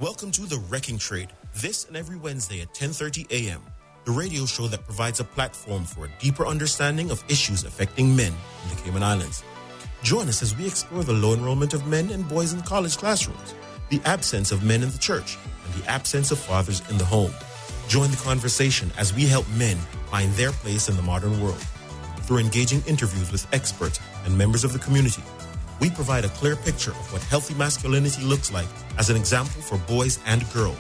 Welcome to The Wrecking Trade, this and every Wednesday at 10:30 a.m., the radio show that provides a platform for a deeper understanding of issues affecting men in the Cayman Islands. Join us as we explore the low enrollment of men and boys in college classrooms, the absence of men in the church, and the absence of fathers in the home. Join the conversation as we help men find their place in the modern world. Through engaging interviews with experts and members of the community, we provide a clear picture of what healthy masculinity looks like as an example for boys and girls.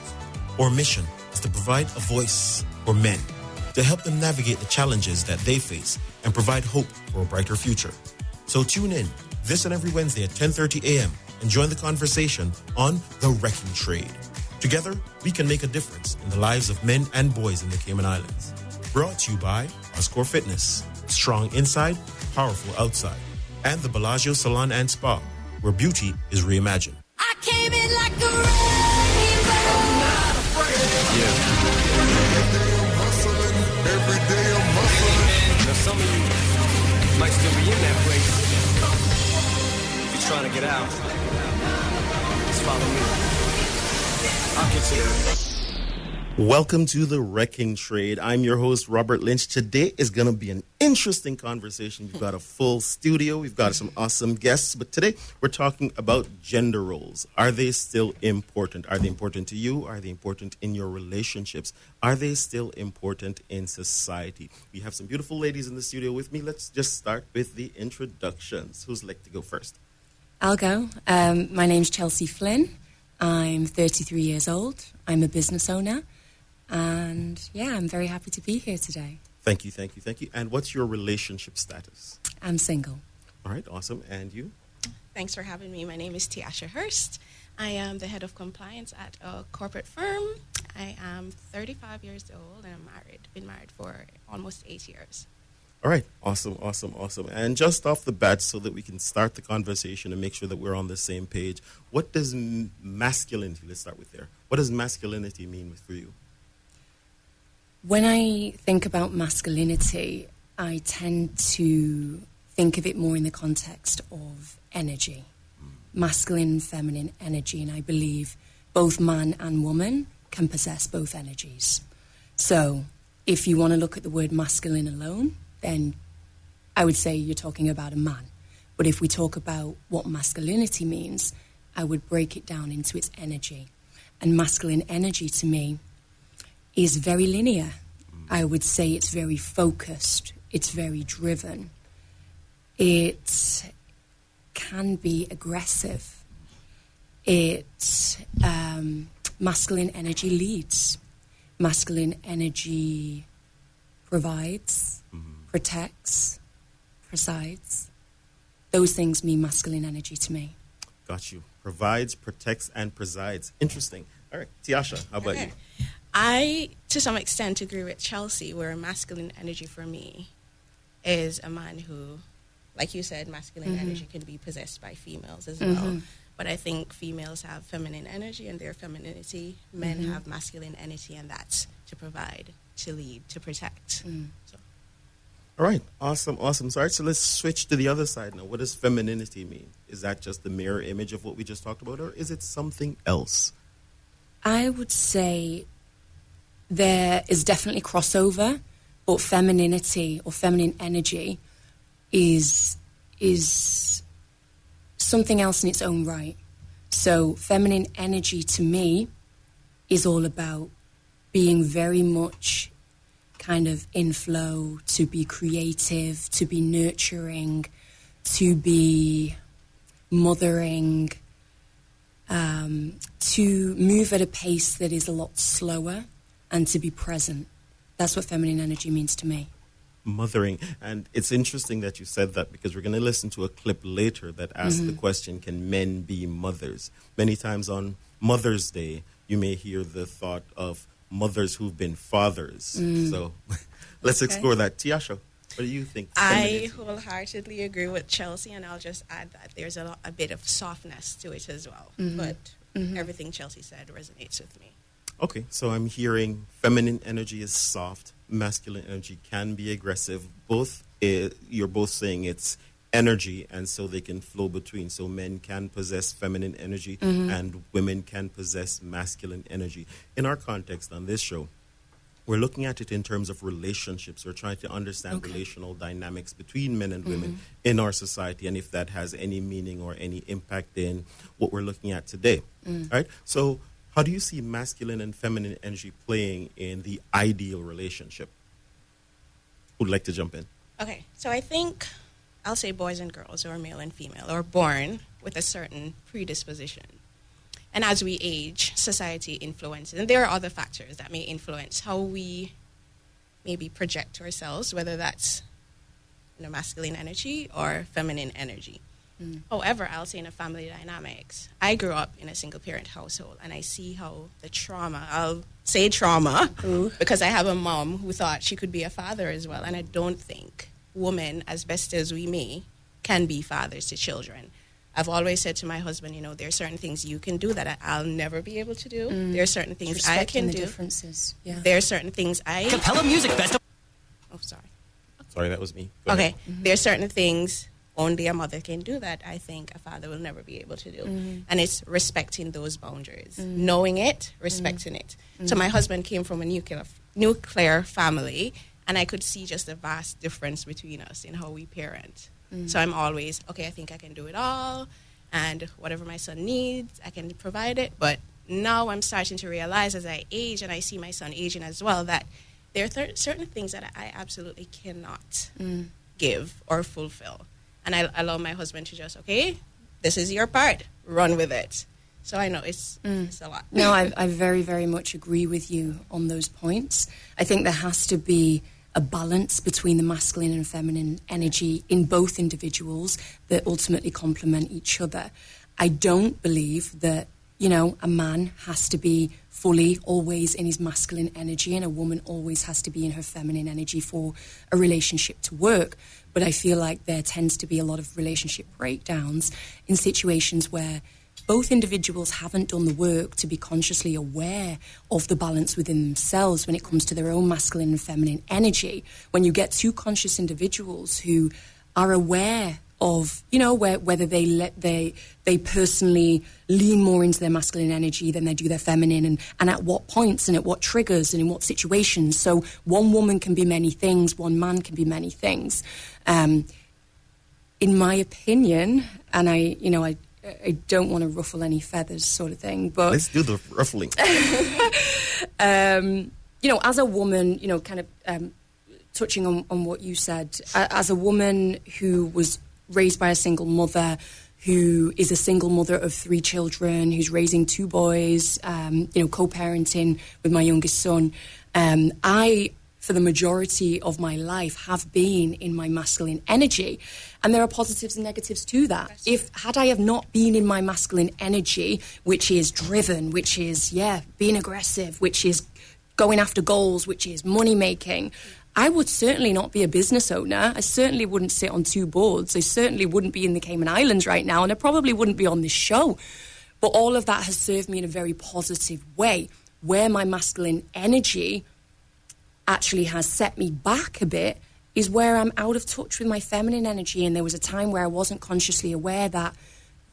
Our mission is to provide a voice for men, to help them navigate the challenges that they face and provide hope for a brighter future. So tune in this and every Wednesday at 10:30 a.m. and join the conversation on The Wrecking Trade. Together, we can make a difference in the lives of men and boys in the Cayman Islands. Brought to you by Oscore Fitness, strong inside, powerful outside, and the Bellagio Salon and Spa, where beauty is reimagined. I came in like a rainbow. I'm not afraid. Yeah. Every day I'm hustling. Now some of you might still be in that place. If you're trying to get out, just follow me. I'll get you. Welcome to The Wrecking Trade. I'm your host, Robert Lynch. Today is going to be an interesting conversation. We've got a full studio. We've got some awesome guests. But today we're talking about gender roles. Are they still important? Are they important to you? Are they important in your relationships? Are they still important in society? We have some beautiful ladies in the studio with me. Let's just start with the introductions. Who's like to go first? I'll go. My name's Chelsea Flynn. I'm 33 years old. I'm a business owner. And yeah, I'm very happy to be here today. Thank you. And what's your relationship status? I'm single. All right, awesome. And you? Thanks for having me. My name is Tiasha Hurst. I am the head of compliance at a corporate firm. I am 35 years old and I'm married. Been married for almost 8 years. All right, awesome. And just off the bat, so that we can start the conversation and make sure that we're on the same page, what does masculinity, let's start with there. What does masculinity mean for you? When I think about masculinity, I tend to think of it more in the context of energy, masculine and feminine energy, and I believe both man and woman can possess both energies. So if you want to look at the word masculine alone, then I would say you're talking about a man. But if we talk about what masculinity means, I would break it down into its energy. And masculine energy to me is very linear. I would say it's very focused. It's very driven. It can be aggressive. Masculine energy leads. Masculine energy provides, protects, presides. Those things mean masculine energy to me. Got you. Provides, protects, and presides. Interesting. All right, Tiasha, how about you? I, to some extent, agree with Chelsea, where masculine energy for me is a man who, like you said, masculine energy can be possessed by females as well. But I think females have feminine energy and their femininity. Men have masculine energy, and that's to provide, to lead, to protect. So. All right, awesome. So, all right, so let's switch to the other side now. What does femininity mean? Is that just the mirror image of what we just talked about, or is it something else? I would say there is definitely crossover, but femininity or feminine energy is something else in its own right. So feminine energy to me is all about being very much kind of in flow, to be creative, to be nurturing, to be mothering, to move at a pace that is a lot slower, and to be present. That's what feminine energy means to me. Mothering. And it's interesting that you said that, because we're going to listen to a clip later that asks the question, can men be mothers? Many times on Mother's Day, you may hear the thought of mothers who've been fathers. So let's explore that. Tiasha, what do you think? I wholeheartedly agree with Chelsea, and I'll just add that there's a bit of softness to it as well. But everything Chelsea said resonates with me. Okay, so I'm hearing feminine energy is soft, masculine energy can be aggressive. You're both saying it's energy, and so they can flow between. So men can possess feminine energy and women can possess masculine energy. In our context on this show, we're looking at it in terms of relationships. We're trying to understand relational dynamics between men and women in our society, and if that has any meaning or any impact in what we're looking at today. Right? So how do you see masculine and feminine energy playing in the ideal relationship? Who'd like to jump in? Okay, so I think I'll say boys and girls, or male and female, are born with a certain predisposition. And as we age, society influences, and there are other factors that may influence how we maybe project ourselves, whether that's masculine energy or feminine energy. However, I'll say in a family dynamics, I grew up in a single-parent household, and I see how the trauma, I'll say trauma, because I have a mom who thought she could be a father as well, and I don't think women, as best as we may, can be fathers to children. I've always said to my husband, there are certain things you can do that I'll never be able to do. There are certain things I can do. Differences. Yeah. There are certain things I... Capella Music Festival. Oh, sorry. Sorry, that was me. Go Okay. ahead. There are certain things only a mother can do that I think a father will never be able to do. And it's respecting those boundaries. Knowing it, respecting it. So my husband came from a nuclear family, and I could see just a vast difference between us in how we parent. So I'm always, okay, I think I can do it all, and whatever my son needs, I can provide it. But now I'm starting to realize as I age, and I see my son aging as well, that there are certain things that I absolutely cannot give or fulfill. And I allow my husband to just, okay, this is your part, run with it. So I know it's a lot. No, I very, very much agree with you on those points. I think there has to be a balance between the masculine and feminine energy in both individuals that ultimately complement each other. I don't believe that, a man has to be fully always in his masculine energy and a woman always has to be in her feminine energy for a relationship to work. But I feel like there tends to be a lot of relationship breakdowns in situations where both individuals haven't done the work to be consciously aware of the balance within themselves when it comes to their own masculine and feminine energy. When you get two conscious individuals who are aware of, whether they personally lean more into their masculine energy than they do their feminine, and at what points and at what triggers and in what situations. So one woman can be many things, one man can be many things. In my opinion, and I don't want to ruffle any feathers sort of thing, but... Let's do the ruffling. As a woman, touching on what you said, as a woman who was raised by a single mother, who is a single mother of 3 children, who's raising 2 boys, co-parenting with my youngest son, I, for the majority of my life, have been in my masculine energy. And there are positives and negatives to that. Had I have not been in my masculine energy, which is driven, which is, being aggressive, which is going after goals, which is money making, I would certainly not be a business owner. I certainly wouldn't sit on 2 boards. I certainly wouldn't be in the Cayman Islands right now, and I probably wouldn't be on this show. But all of that has served me in a very positive way, where my masculine energy actually has set me back a bit is where I'm out of touch with my feminine energy. And there was a time where I wasn't consciously aware that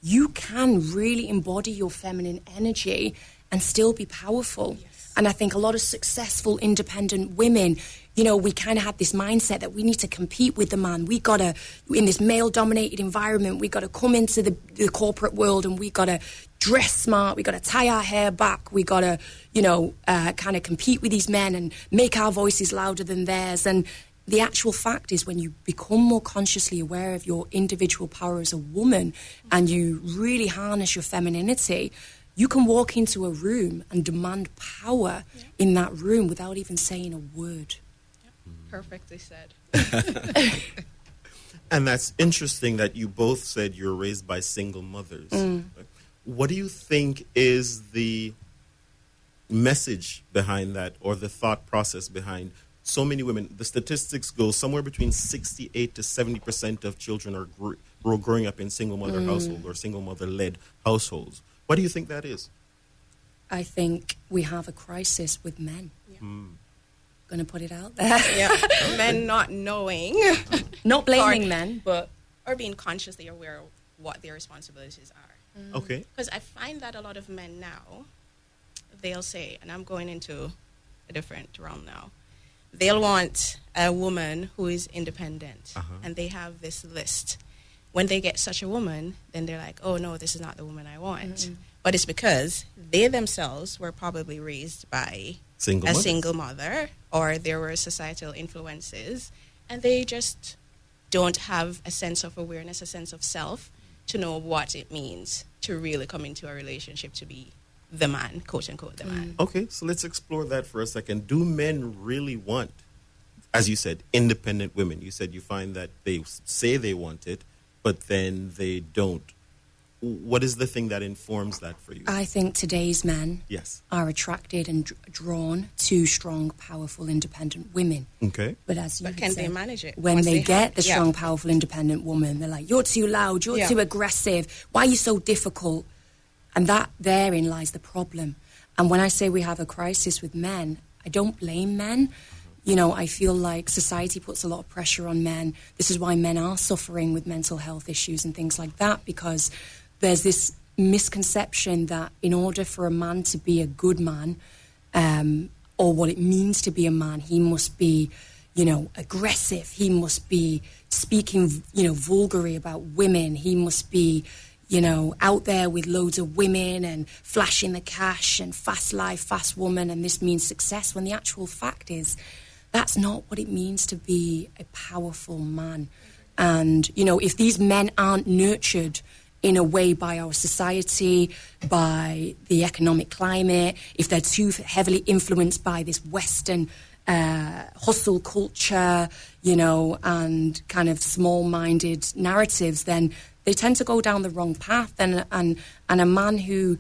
you can really embody your feminine energy and still be powerful. Yes. And I think a lot of successful, independent women, we kind of had this mindset that we need to compete with the man. We got to, in this male-dominated environment, we got to come into the corporate world and we got to dress smart. We got to tie our hair back. We got to, kind of compete with these men and make our voices louder than theirs. And the actual fact is when you become more consciously aware of your individual power as a woman and you really harness your femininity, you can walk into a room and demand power in that room without even saying a word. Perfectly said. And that's interesting that you both said you're raised by single mothers. What do you think is the message behind that, or the thought process behind so many women? The statistics go somewhere between 68 to 70% of children are growing up in single mother household or single mother led households. What do you think that is? I think we have a crisis with men. Going to put it out there. Men not knowing. Not blaming men, but or being consciously aware of what their responsibilities are. Okay. Because I find that a lot of men now, they'll say, and I'm going into a different realm now, they'll want a woman who is independent, and they have this list. When they get such a woman, then they're like, oh, no, this is not the woman I want. But it's because they themselves were probably raised by single mother, or there were societal influences, and they just don't have a sense of awareness, a sense of self, to know what it means to really come into a relationship to be the man, quote unquote, the man. Okay, so let's explore that for a second. Do men really want, as you said, independent women? You said you find that they say they want it, but then they don't. What is the thing that informs that for you? I think today's men are attracted and drawn to strong, powerful, independent women. Okay. But can they manage it? When they get the strong, powerful, independent woman, they're like, you're too loud, you're too aggressive, why are you so difficult? And that therein lies the problem. And when I say we have a crisis with men, I don't blame men. You know, I feel like society puts a lot of pressure on men. This is why men are suffering with mental health issues and things like that, because there's this misconception that in order for a man to be a good man, or what it means to be a man, he must be, you know, aggressive. He must be speaking, you know, vulgarly about women. He must be, you know, out there with loads of women and flashing the cash and fast life, fast woman, and this means success, when the actual fact is that's not what it means to be a powerful man. And, you know, if these men aren't nurtured in a way by our society, by the economic climate, if they're too heavily influenced by this Western hustle culture, you know, and kind of small-minded narratives, then they tend to go down the wrong path. And a man who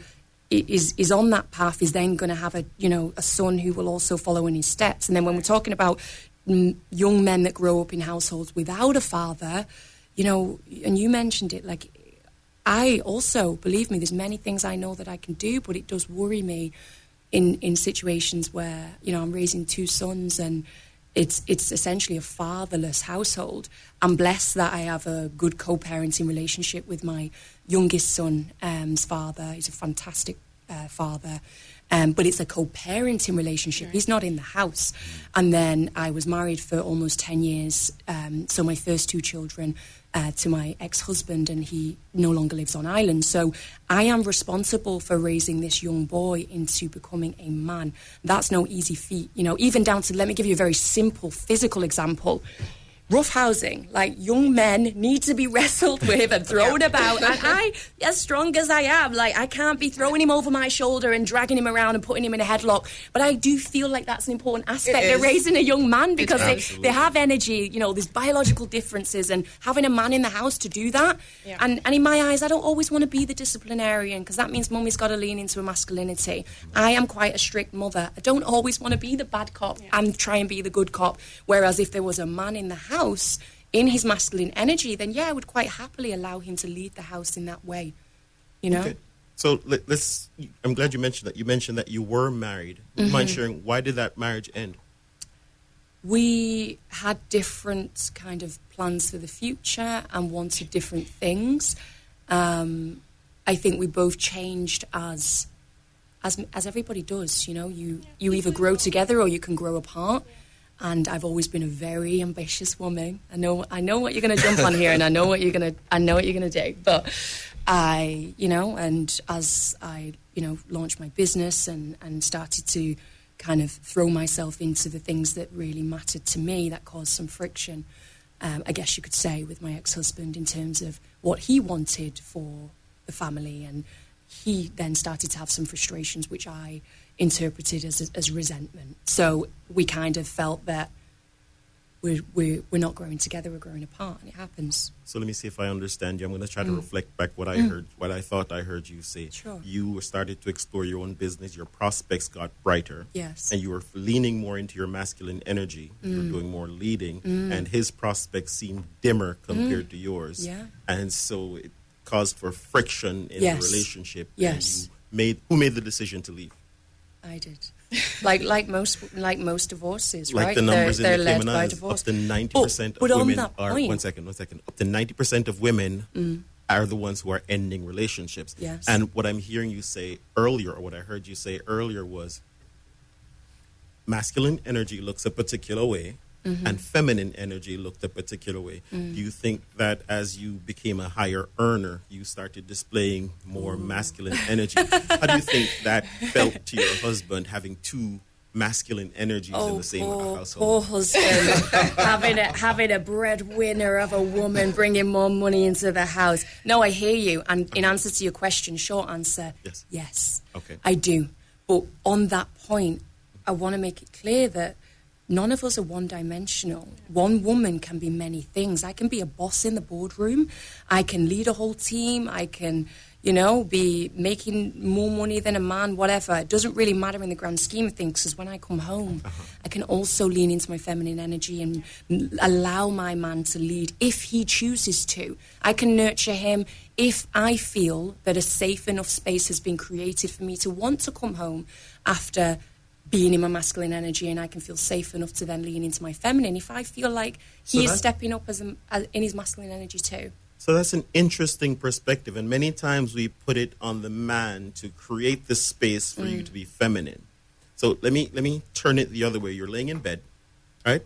is on that path is then going to have a son who will also follow in his steps. And then when we're talking about young men that grow up in households without a father, you know, and you mentioned it, like, I also, believe me, there's many things I know that I can do, but it does worry me in situations where, you know, I'm raising two sons and it's essentially a fatherless household. I'm blessed that I have a good co-parenting relationship with my youngest son's father. He's a fantastic father. But it's a co-parenting relationship. Right. He's not in the house. And then I was married for almost 10 years. So my first two children to my ex-husband, and he no longer lives on island. So I am responsible for raising this young boy into becoming a man. That's no easy feat. You know, even down to, let me give you a very simple physical example. Roughhousing, like, young men need to be wrestled with and thrown about. And I, as strong as I am, like, I can't be throwing him over my shoulder and dragging him around and putting him in a headlock. But I do feel like that's an important aspect of raising a young man, because they have energy. You know, there's biological differences, and having a man in the house to do that. Yeah. And in my eyes, I don't always want to be the disciplinarian, because that means mummy's got to lean into a masculinity. I am quite a strict mother. I don't always want to be the bad cop and try and be the good cop. Whereas if there was a man in the house in his masculine energy, then I would quite happily allow him to lead the house in that way, you know. Okay. So let's, I'm glad you mentioned that. You mentioned that you were married. Would you mind sharing, why did that marriage end? We had different kind of plans for the future and wanted different things. I think we both changed as everybody does, you know. You either grow together or you can grow apart. And I've always been a very ambitious woman. I know what you're going to jump on here, and I know what you're going to do. But I, you know, and as I, you know, launched my business and started to kind of throw myself into the things that really mattered to me, that caused some friction, I guess you could say, with my ex-husband in terms of what he wanted for the family, and he then started to have some frustrations, which I interpreted as resentment. So we kind of felt that we're not growing together, we're growing apart, and it happens. So let me see if I understand you. I'm going to try to reflect back what I heard, what I thought I heard you say. Sure. You started to explore your own business, your prospects got brighter. Yes. And you were leaning more into your masculine energy. You were doing more leading, and his prospects seemed dimmer compared to yours. Yeah. And so it caused for friction in the relationship. Yes. And who made the decision to leave? I did. Like most divorces, Like right? the numbers they're in the led Cayman by Islands, divorce. up to 90% But of on women that are. point- One second. Up to 90% of women are the ones who are ending relationships. Yes. And what I'm hearing you say earlier, or what I heard you say earlier, was masculine energy looks a particular way. And feminine energy looked a particular way. Do you think that as you became a higher earner, you started displaying more masculine energy? How do you think that felt to your husband, having two masculine energies in the same household? Poor husband, having a breadwinner of a woman bringing more money into the house. No, I hear you. And in answer to your question, short answer, yes. Okay. I do. But on that point, I want to make it clear that none of us are one-dimensional. One woman can be many things. I can be a boss in the boardroom. I can lead a whole team. I can, be making more money than a man, whatever. It doesn't really matter in the grand scheme of things, because when I come home, I can also lean into my feminine energy and allow my man to lead if he chooses to. I can nurture him if I feel that a safe enough space has been created for me to want to come home after being in my masculine energy, and I can feel safe enough to then lean into my feminine if I feel like he is stepping up as in his masculine energy too. So that's an interesting perspective, and many times we put it on the man to create the space for you to be feminine. So let me turn it the other way. You're laying in bed, right?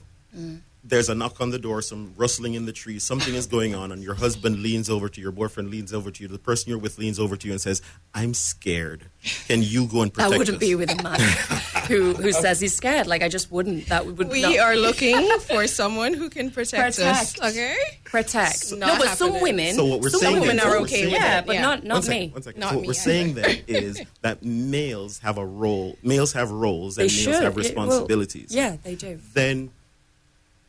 There's a knock on the door, some rustling in the trees, something is going on, and your husband leans over to you, your boyfriend leans over to you, the person you're with leans over to you and says, "I'm scared. Can you go and protect us?" I wouldn't be with a man who says he's scared. Like, I just wouldn't. That would We are looking for someone who can protect us. Okay? Protect. Not No, but some happening. women. So what we're some saying women then- are what we're okay saying with then- it. but Yeah. not One me. second. Not So what me we're saying then is that males have a role, males have roles, and They males should. have responsibilities. Yeah, they do. Then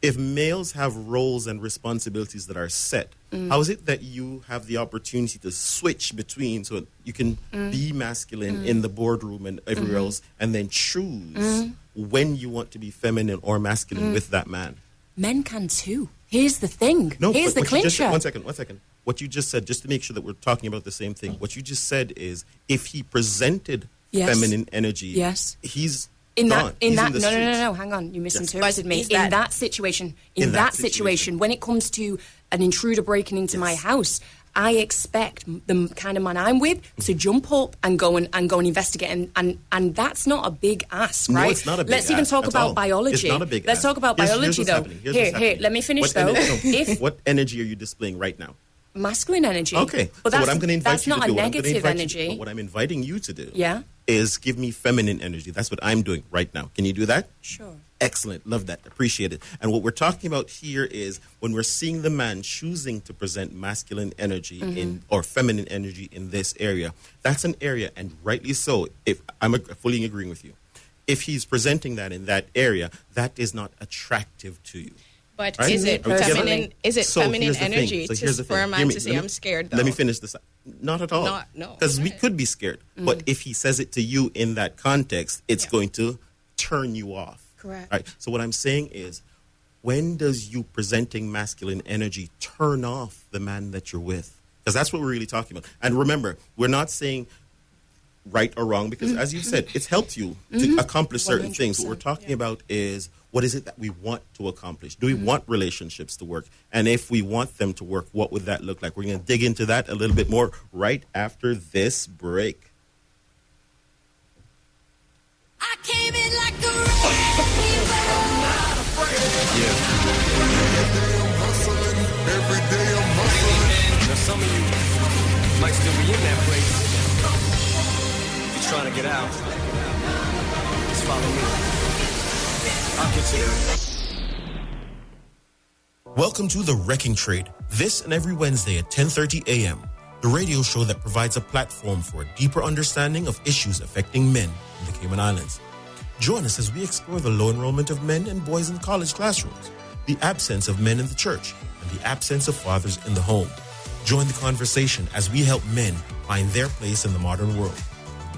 if males have roles and responsibilities that are set, how is it that you have the opportunity to switch between, so you can be masculine in the boardroom and everywhere else, and then choose when you want to be feminine or masculine with that man? Men can too. Here's the thing. No, Here's but the what you just clincher. said- one second. What you just said, just to make sure that we're talking about the same thing, what you just said is, if he presented Yes. feminine energy, Yes. he's In gone. that, He's no, in the no, streets. no, hang on, you misinterpreted But me. is In that- that situation, In that situation. when it comes to an intruder breaking into my house, I expect the kind of man I'm with to jump up and go and investigate, and that's not a big ask, No, right? it's not a big Let's even ask talk at about all. biology. It's not a big Let's ask. talk about Here's biology, what's though. happening. Here's what's Here, happening. let me finish What though. If what energy are you displaying right now? Masculine energy. Okay, but so that's, what I'm going to invite that's you to not do, a what I'm gonna negative invite you- energy. what I'm inviting you to do, Yeah. is give me feminine energy. That's what I'm doing right now. Can you do that? Sure. Excellent. Love that. Appreciate it. And what we're talking about here is when we're seeing the man choosing to present masculine energy in or feminine energy in this area, that's an area, and rightly so, if I'm fully agreeing with you. If he's presenting that in that area, that is not attractive to you. But Right? is it Are we together? feminine? Is it So feminine here's the thing. energy So here's the for a thing. man Hear me. to say, Let me- "I'm scared"? Though? Let me finish this. Not at all. No. Because we Okay. could be scared. But if he says it to you in that context, it's going to turn you off. Correct. Right? So what I'm saying is, when does you presenting masculine energy turn off the man that you're with? Because that's what we're really talking about. And remember, we're not saying right or wrong, because as you said, it's helped you to accomplish certain things. What we're 100%, talking about is, what is it that we want to accomplish? Do we want relationships to work? And if we want them to work, what would that look like? We're going to dig into that a little bit more right after this break. I came in like a Now some of you might still be in that place. If you're trying to get out, just follow me. I'll consider it. Welcome to The Wrecking Trade. This and every Wednesday at 10:30 a.m., the radio show that provides a platform for a deeper understanding of issues affecting men in the Cayman Islands. Join us as we explore the low enrollment of men and boys in college classrooms, the absence of men in the church, and the absence of fathers in the home. Join the conversation as we help men find their place in the modern world.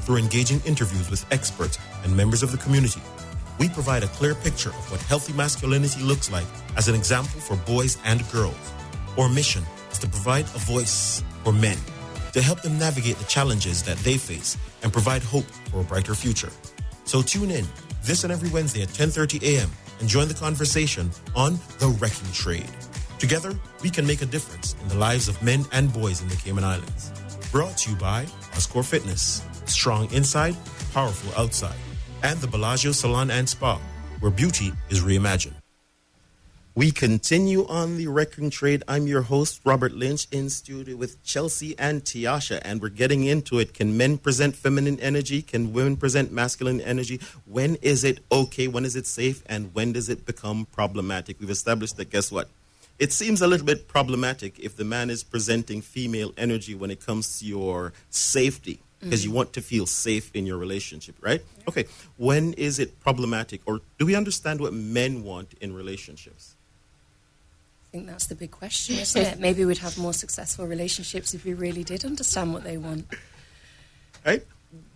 Through engaging interviews with experts and members of the community, we provide a clear picture of what healthy masculinity looks like as an example for boys and girls. Our mission is to provide a voice for men, to help them navigate the challenges that they face and provide hope for a brighter future. So tune in this and every Wednesday at 10:30 a.m. and join the conversation on The Wrecking Trade. Together, we can make a difference in the lives of men and boys in the Cayman Islands. Brought to you by Oscore Fitness, strong inside, powerful outside, and the Bellagio Salon and Spa, where beauty is reimagined. We continue on The Wrecking Trade. I'm your host, Robert Lynch, in studio with Chelsea and Tiasha, and we're getting into it. Can men present feminine energy? Can women present masculine energy? When is it okay? When is it safe? And when does it become problematic? We've established that, guess what? It seems a little bit problematic if the man is presenting female energy when it comes to your safety, because you want to feel safe in your relationship, right? Yeah. Okay, when is it problematic, or do we understand what men want in relationships? I think that's the big question, isn't it? Maybe we'd have more successful relationships if we really did understand what they want. Right?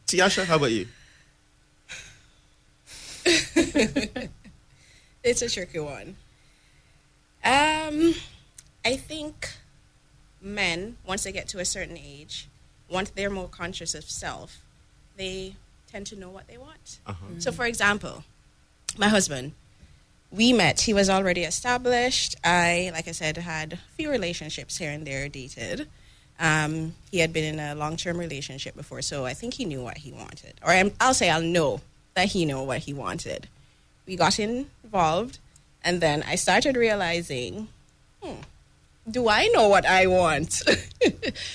Tiasha, how about you? It's a tricky one. I think men, once they get to a certain age, once they're more conscious of self, they tend to know what they want. So, for example, my husband, we met. He was already established. Like I said, had a few relationships here and there, dated. He had been in a long-term relationship before, so I think he knew what he wanted. Or I'll know that he knew what he wanted. We got involved, and then I started realizing, do I know what I want?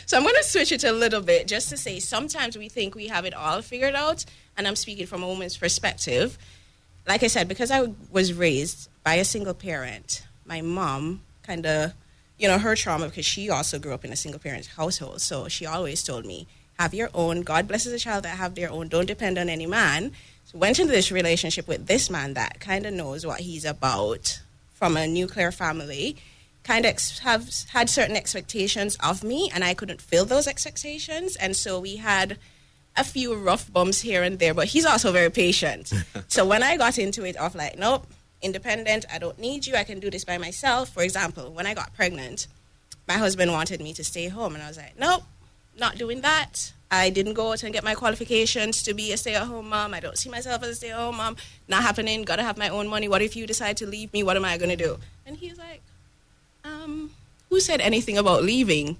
So I'm going to switch it a little bit just to say sometimes we think we have it all figured out, and I'm speaking from a woman's perspective. Like I said, because I was raised by a single parent, my mom kind of, her trauma, because she also grew up in a single parent household. So she always told me, have your own. God blesses a child that have their own. Don't depend on any man. So went into this relationship with this man that kind of knows what he's about from a nuclear family, kind of have had certain expectations of me, and I couldn't fill those expectations. And so we had a few rough bumps here and there, but he's also very patient. So when I got into it of like, nope, independent, I don't need you, I can do this by myself. For example, when I got pregnant, my husband wanted me to stay home, and I was like, nope, not doing that. I didn't go out and get my qualifications to be a stay-at-home mom. I don't see myself as a stay-at-home mom. Not happening. Got to have my own money. What if you decide to leave me? What am I going to do? And he's like, who said anything about leaving?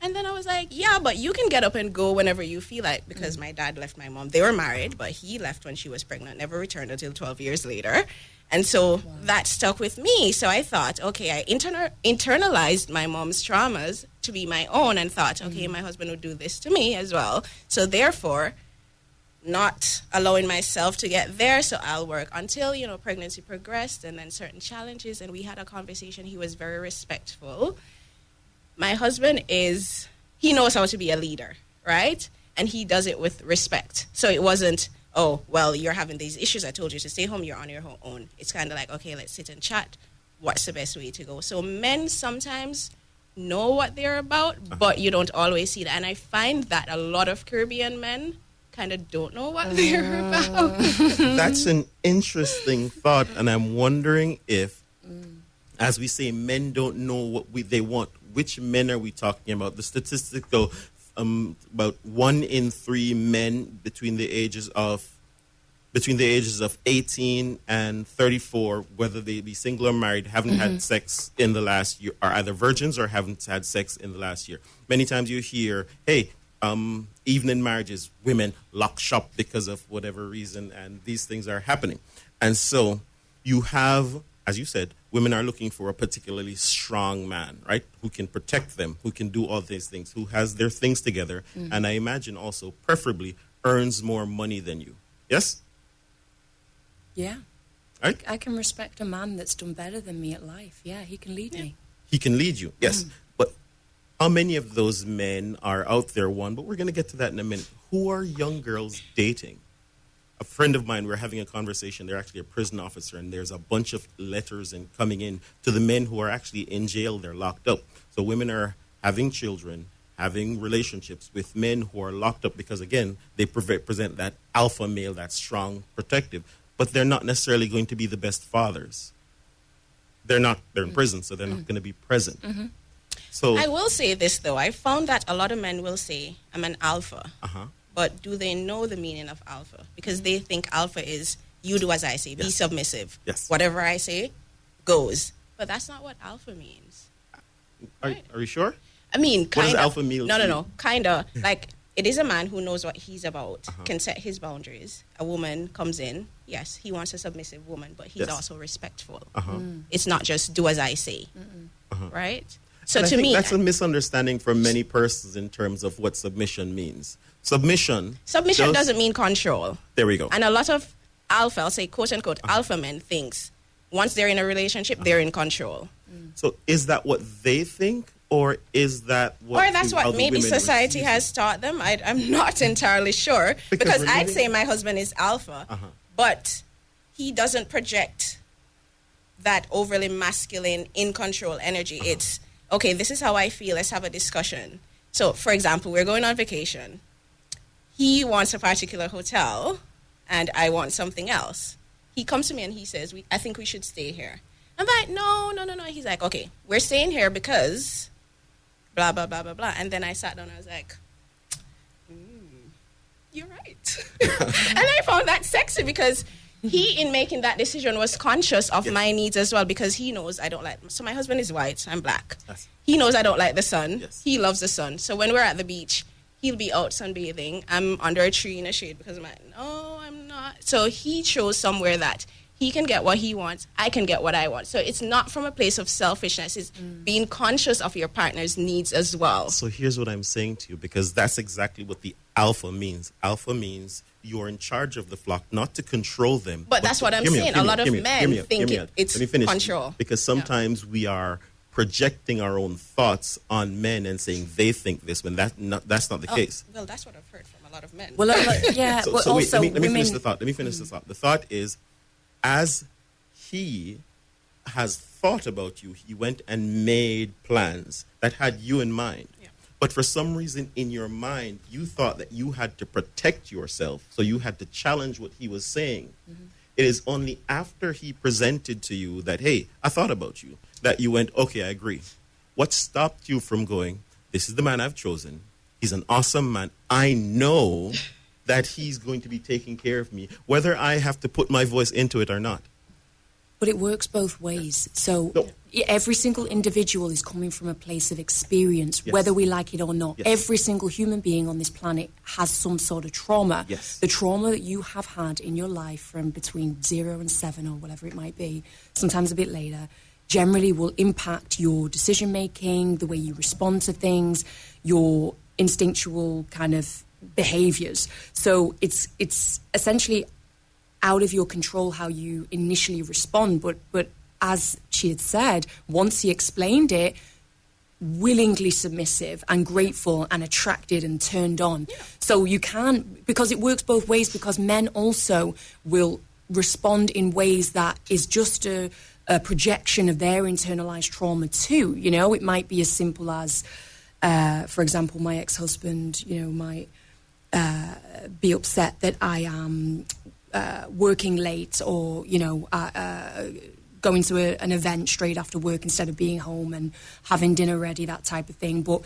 And then I was like, yeah, but you can get up and go whenever you feel like, because my dad left my mom. They were married, but he left when she was pregnant, never returned until 12 years later. And so that stuck with me. So I thought, okay, I internalized my mom's traumas to be my own, and thought, okay, my husband would do this to me as well. So therefore, not allowing myself to get there, so I'll work until, pregnancy progressed, and then certain challenges, and we had a conversation. He was very respectful. My husband he knows how to be a leader, right? And he does it with respect. So it wasn't, oh, well, you're having these issues, I told you to stay home, you're on your own. It's kind of like, okay, let's sit and chat. What's the best way to go? So men sometimes know what they're about, but you don't always see that. And I find that a lot of Caribbean men kind of don't know what they're about. That's an interesting thought, and I'm wondering if, as we say, men don't know what they want. Which men are we talking about? The statistics go about 1 in 3 men between the ages of 18 and 34, whether they be single or married, haven't had sex in the last year, are either virgins or haven't had sex in the last year. Many times you hear, hey, even in marriages, women lock shop because of whatever reason, and these things are happening. And so you have, as you said, women are looking for a particularly strong man, right? Who can protect them, who can do all these things, who has their things together, and I imagine also, preferably, earns more money than you. Yes? Yeah. Right? I can respect a man that's done better than me at life. Yeah, he can lead me. He can lead you, yes. But how many of those men are out there, one, but we're going to get to that in a minute, who are young girls dating? A friend of mine, we're having a conversation, they're actually a prison officer, and there's a bunch of letters and coming in to the men who are actually in jail, they're locked up. So women are having children, having relationships with men who are locked up because, again, they present that alpha male, that strong, protective, but they're not necessarily going to be the best fathers. They're in prison, so they're not going to be present. So I will say this, though. I found that a lot of men will say, I'm an alpha. but do they know the meaning of alpha? Because they think alpha is you do as I say, be submissive. Yes. Whatever I say goes. But that's not what alpha means. Are you sure? I mean, What kind does of. alpha mean? No. Kind of. Like, it is a man who knows what he's about, can set his boundaries. A woman comes in. Yes, he wants a submissive woman, but he's also respectful. It's not just do as I say. Right? So And I to think me, that's a misunderstanding for many persons in terms of what submission means. Submission doesn't mean control. There we go. And a lot of alpha, I'll say quote unquote, alpha men thinks once they're in a relationship, they're in control. So is that what they think, or is that what... Or that's how what the maybe women society receive has taught them. I'm not entirely sure. Because we're I'd living- say my husband is alpha, but he doesn't project that overly masculine, in control energy. It's, okay, this is how I feel. Let's have a discussion. So, for example, we're going on vacation. He wants a particular hotel, and I want something else. He comes to me and he says, I think we should stay here. I'm like, no. He's like, okay, we're staying here because blah, blah, blah, blah, blah. And then I sat down and I was like, you're right. And I found that sexy because he, in making that decision, was conscious of my needs as well, because he knows I don't like... So my husband is white, I'm black. Yes. He knows I don't like the sun. Yes. He loves the sun. So when we're at the beach, he'll be out sunbathing. I'm under a tree in the shade because I'm like, no, I'm not. So he chose somewhere that he can get what he wants, I can get what I want. So it's not from a place of selfishness. It's being conscious of your partner's needs as well. So here's what I'm saying to you, because that's exactly what the alpha means. Alpha means you're in charge of the flock, not to control them. But that's what I'm saying. A lot of men think it's control. Because sometimes we are projecting our own thoughts on men and saying they think this when that's not the case. Well, that's what I've heard from a lot of men. Well, yeah. So, but so wait, also, let me women, finish the thought. Let me finish the thought. The thought is, as he has thought about you, he went and made plans that had you in mind. Yeah. But for some reason in your mind, you thought that you had to protect yourself, so you had to challenge what he was saying. It is only after he presented to you that, hey, I thought about you, that you went, okay, I agree. What stopped you from going, this is the man I've chosen. He's an awesome man. I know that he's going to be taking care of me, whether I have to put my voice into it or not. But it works both ways. So No. every single individual is coming from a place of experience, Yes. whether we like it or not. Yes. Every single human being on this planet has some sort of trauma. Yes. The trauma that you have had in your life from between 0 and 7 or whatever it might be, sometimes a bit later, generally will impact your decision making, the way you respond to things, your instinctual kind of behaviors. So it's essentially out of your control how you initially respond, but as she had said, once he explained it, willingly submissive and grateful and attracted and turned on. Yeah. So you can, because it works both ways, because men also will respond in ways that is just a projection of their internalized trauma too. You know, it might be as simple as, for example, my ex-husband, you know, might be upset that I am working late, or, you know, going to an event straight after work instead of being home and having dinner ready, that type of thing. But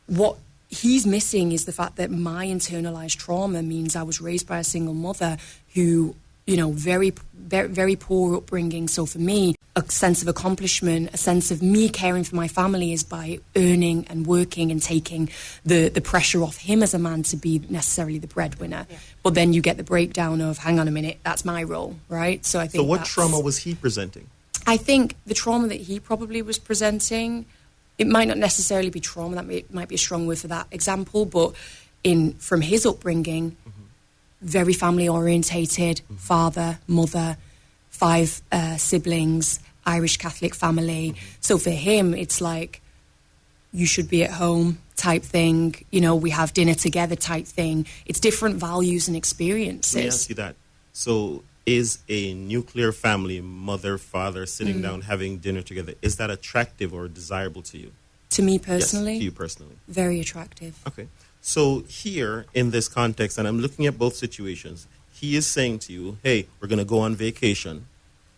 what he's missing is the fact that my internalized trauma means I was raised by a single mother who, you know, very, very, very poor upbringing. So for me, a sense of accomplishment, a sense of me caring for my family is by earning and working and taking the pressure off him as a man to be necessarily the breadwinner. Yeah. But then you get the breakdown of, hang on a minute, that's my role, right? So I think. So what trauma was he presenting? I think the trauma that he probably was presenting, it might not necessarily be trauma, that might be a strong word for that example, but from his upbringing, very family orientated, father, mother, 5 siblings, Irish Catholic family. So for him, it's like, you should be at home type thing. You know, we have dinner together type thing. It's different values and experiences. Let me ask you that. So is a nuclear family, mother, father, sitting down, having dinner together, is that attractive or desirable to you? To me personally? Yes, to you personally. Very attractive. Okay. So here, in this context, and I'm looking at both situations, he is saying to you, hey, we're going to go on vacation.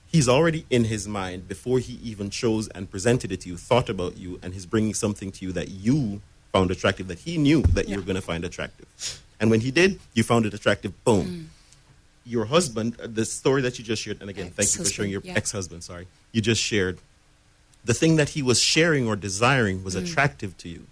He's already in his mind, before he even chose and presented it to you, thought about you, and he's bringing something to you that you found attractive, that he knew that you were going to find attractive. And when he did, you found it attractive. Boom. Your husband, the story that you just shared, and again, thank you for sharing your ex-husband, sorry. You just shared. The thing that he was sharing or desiring was attractive to you.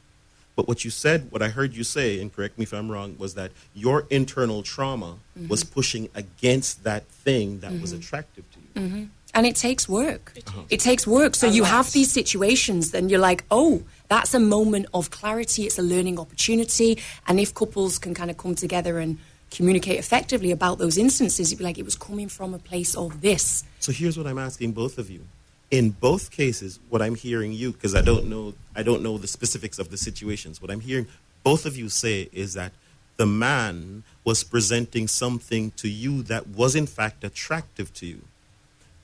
But what you said, what I heard you say, and correct me if I'm wrong, was that your internal trauma was pushing against that thing that was attractive to you. And it takes work. It takes work. So you have these situations, then you're like, oh, that's a moment of clarity. It's a learning opportunity. And if couples can kind of come together and communicate effectively about those instances, you'd be like, it was coming from a place of this. So here's what I'm asking both of you. In both cases, what I'm hearing you, because I don't know the specifics of the situations, what I'm hearing both of you say is that the man was presenting something to you that was in fact attractive to you.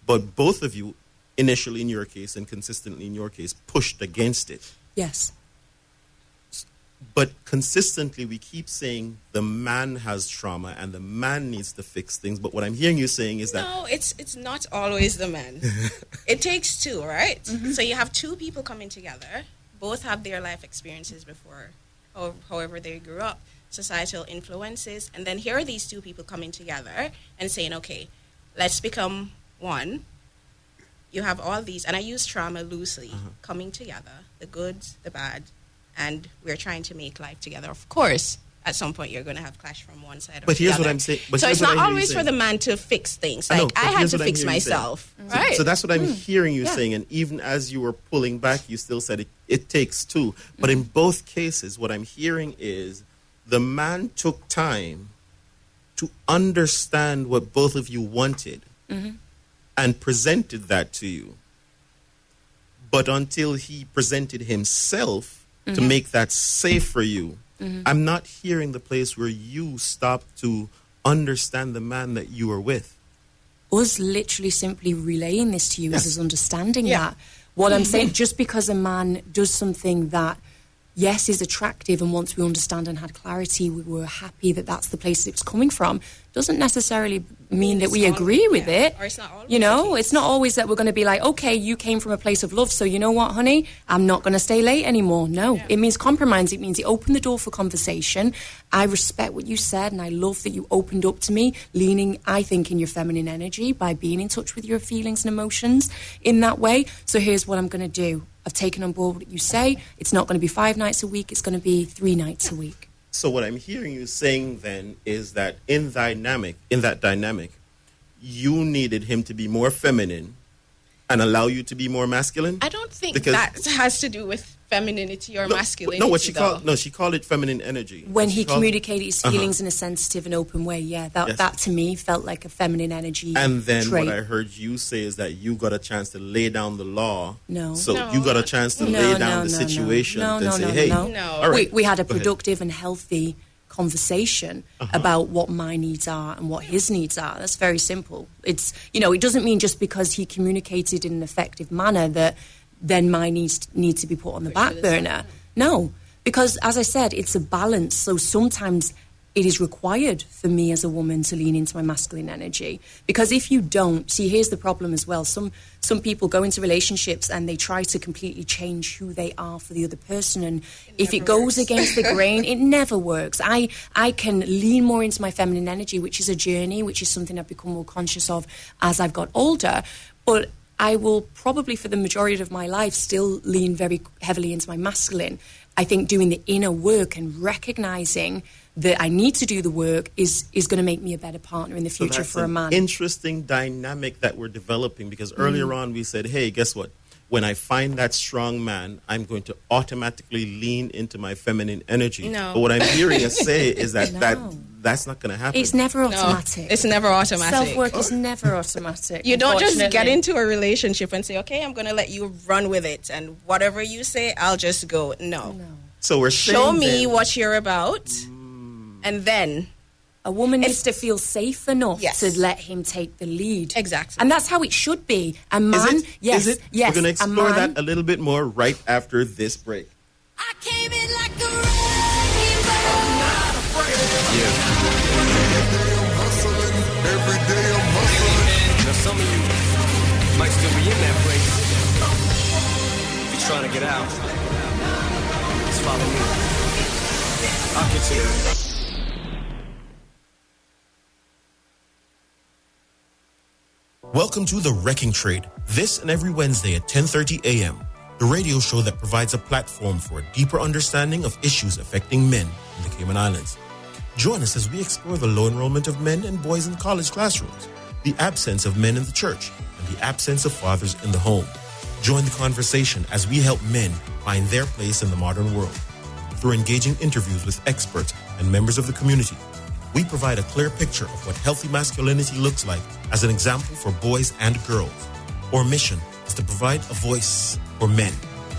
But both of you, initially in your case and consistently in your case, pushed against it. Yes. But consistently we keep saying the man has trauma and the man needs to fix things. But what I'm hearing you saying is that... No, it's not always the man. It takes two, right? So you have two people coming together. Both have their life experiences before, however they grew up, societal influences. And then here are these two people coming together and saying, okay, let's become one. You have all these, and I use trauma loosely, coming together, the good, the bad, and we're trying to make life together. Of course, at some point you're going to have clash from one side or but the here's other. What I'm saying. So it's not always for the man to fix things. Like, I had to fix myself. Right? So that's what I'm hearing you saying. And even as you were pulling back, you still said it takes two. But in both cases, what I'm hearing is the man took time to understand what both of you wanted and presented that to you. But until he presented himself to make that safe for you, I'm not hearing the place where you stopped to understand the man that you were with. Us literally simply relaying this to you is us understanding that. What I'm saying, just because a man does something that, yes, is attractive, and once we understand and had clarity, we were happy that that's the place it's coming from, doesn't necessarily mean that we agree with it. Or it's not always you know, it's not always that we're going to be like, okay, you came from a place of love, so you know what, honey, I'm not going to stay late anymore. No, it means compromise. It means you open the door for conversation. I respect what you said, and I love that you opened up to me, leaning, I think, in your feminine energy by being in touch with your feelings and emotions in that way. So here's what I'm going to do. I've taken on board what you say. It's not going to be 5 nights a week. It's going to be 3 nights a week. So what I'm hearing you saying then is that in that dynamic, you needed him to be more feminine and allow you to be more masculine? I don't think that has to do with femininity or masculinity. No, she called it feminine energy. When he communicated his feelings in a sensitive and open way, that to me felt like a feminine energy And then trait. what I heard you say is that you got a chance to lay down the law. No. So you got a chance to lay down the situation and say, hey, all right, we had a go ahead. productive and healthy conversation about what my needs are and what his needs are. That's very simple. It's, it doesn't mean just because he communicated in an effective manner that then my needs need to be put on the back burner. No, because as I said, it's a balance. So sometimes it is required for me as a woman to lean into my masculine energy. Because if you don't, see, here's the problem as well. Some people go into relationships and they try to completely change who they are for the other person. And if it goes against the grain, it never works. I can lean more into my feminine energy, which is a journey, which is something I've become more conscious of as I've got older. But I will probably, for the majority of my life, still lean very heavily into my masculine. I think doing the inner work and recognizing that I need to do the work is going to make me a better partner in the future for a man. Interesting dynamic that we're developing, because earlier on we said, hey, guess what? When I find that strong man, I'm going to automatically lean into my feminine energy. No. But what I'm hearing us say is that that's not going to happen. It's never automatic. No, it's never automatic. Self-work is never automatic. You don't just get into a relationship and say, okay, I'm going to let you run with it, and whatever you say, I'll just go. No. So we're show saying me then, what you're about, and then a woman needs to feel safe enough to let him take the lead. Exactly. And that's how it should be. A man, is it? Yes. We're going to explore that a little bit more right after this break. I came in like a rainbow. I'm not afraid. Every day I'm hustling. Now some of you might still be in that place. If you're trying to get out, just follow me. I'll get you. Welcome to The Wrecking Trade, this and every Wednesday at 10:30 a.m., the radio show that provides a platform for a deeper understanding of issues affecting men in the Cayman Islands. Join us as we explore the low enrollment of men and boys in college classrooms, the absence of men in the church, and the absence of fathers in the home. Join the conversation as we help men find their place in the modern world. Through engaging interviews with experts and members of the community, we provide a clear picture of what healthy masculinity looks like as an example for boys and girls. Our mission is to provide a voice for men,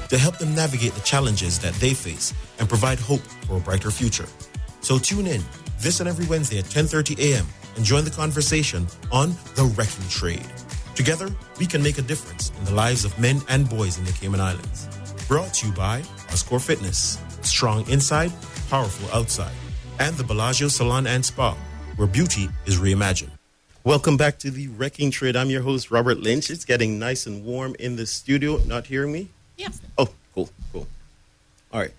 to help them navigate the challenges that they face and provide hope for a brighter future. So tune in this and every Wednesday at 10:30 a.m. and join the conversation on The Wrecking Trade. Together, we can make a difference in the lives of men and boys in the Cayman Islands. Brought to you by Oscore Fitness, strong inside, powerful outside, and the Bellagio Salon and Spa, where beauty is reimagined. Welcome back to The Wrecking Trade. I'm your host, Robert Lynch. It's getting nice and warm in the studio. Not hearing me? Yes. Oh, cool. All right.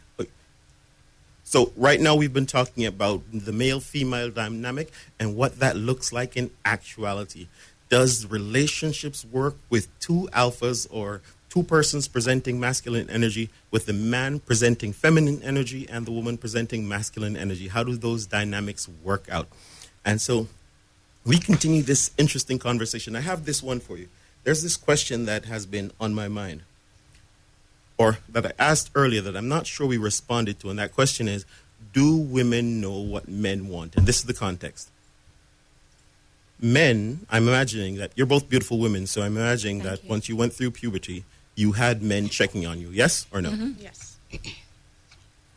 So right now we've been talking about the male-female dynamic and what that looks like in actuality. Does relationships work with two alphas or two persons presenting masculine energy with the man presenting feminine energy and the woman presenting masculine energy? How do those dynamics work out? And so we continue this interesting conversation. I have this one for you. There's this question that has been on my mind, or that I asked earlier that I'm not sure we responded to, and that question is, do women know what men want? And this is the context. Men, I'm imagining that you're both beautiful women, so I'm imagining that once you went through puberty, you had men checking on you, yes or no? Mm-hmm. Yes.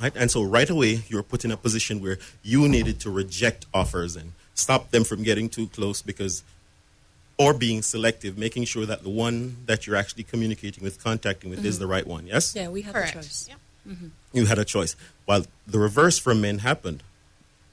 Right? And so right away, you were put in a position where you needed to reject offers and stop them from getting too close or being selective, making sure that the one that you're actually communicating with, contacting with, is the right one, yes? Yeah, we have Correct. a choice. Yeah. You had a choice. While the reverse for men happened.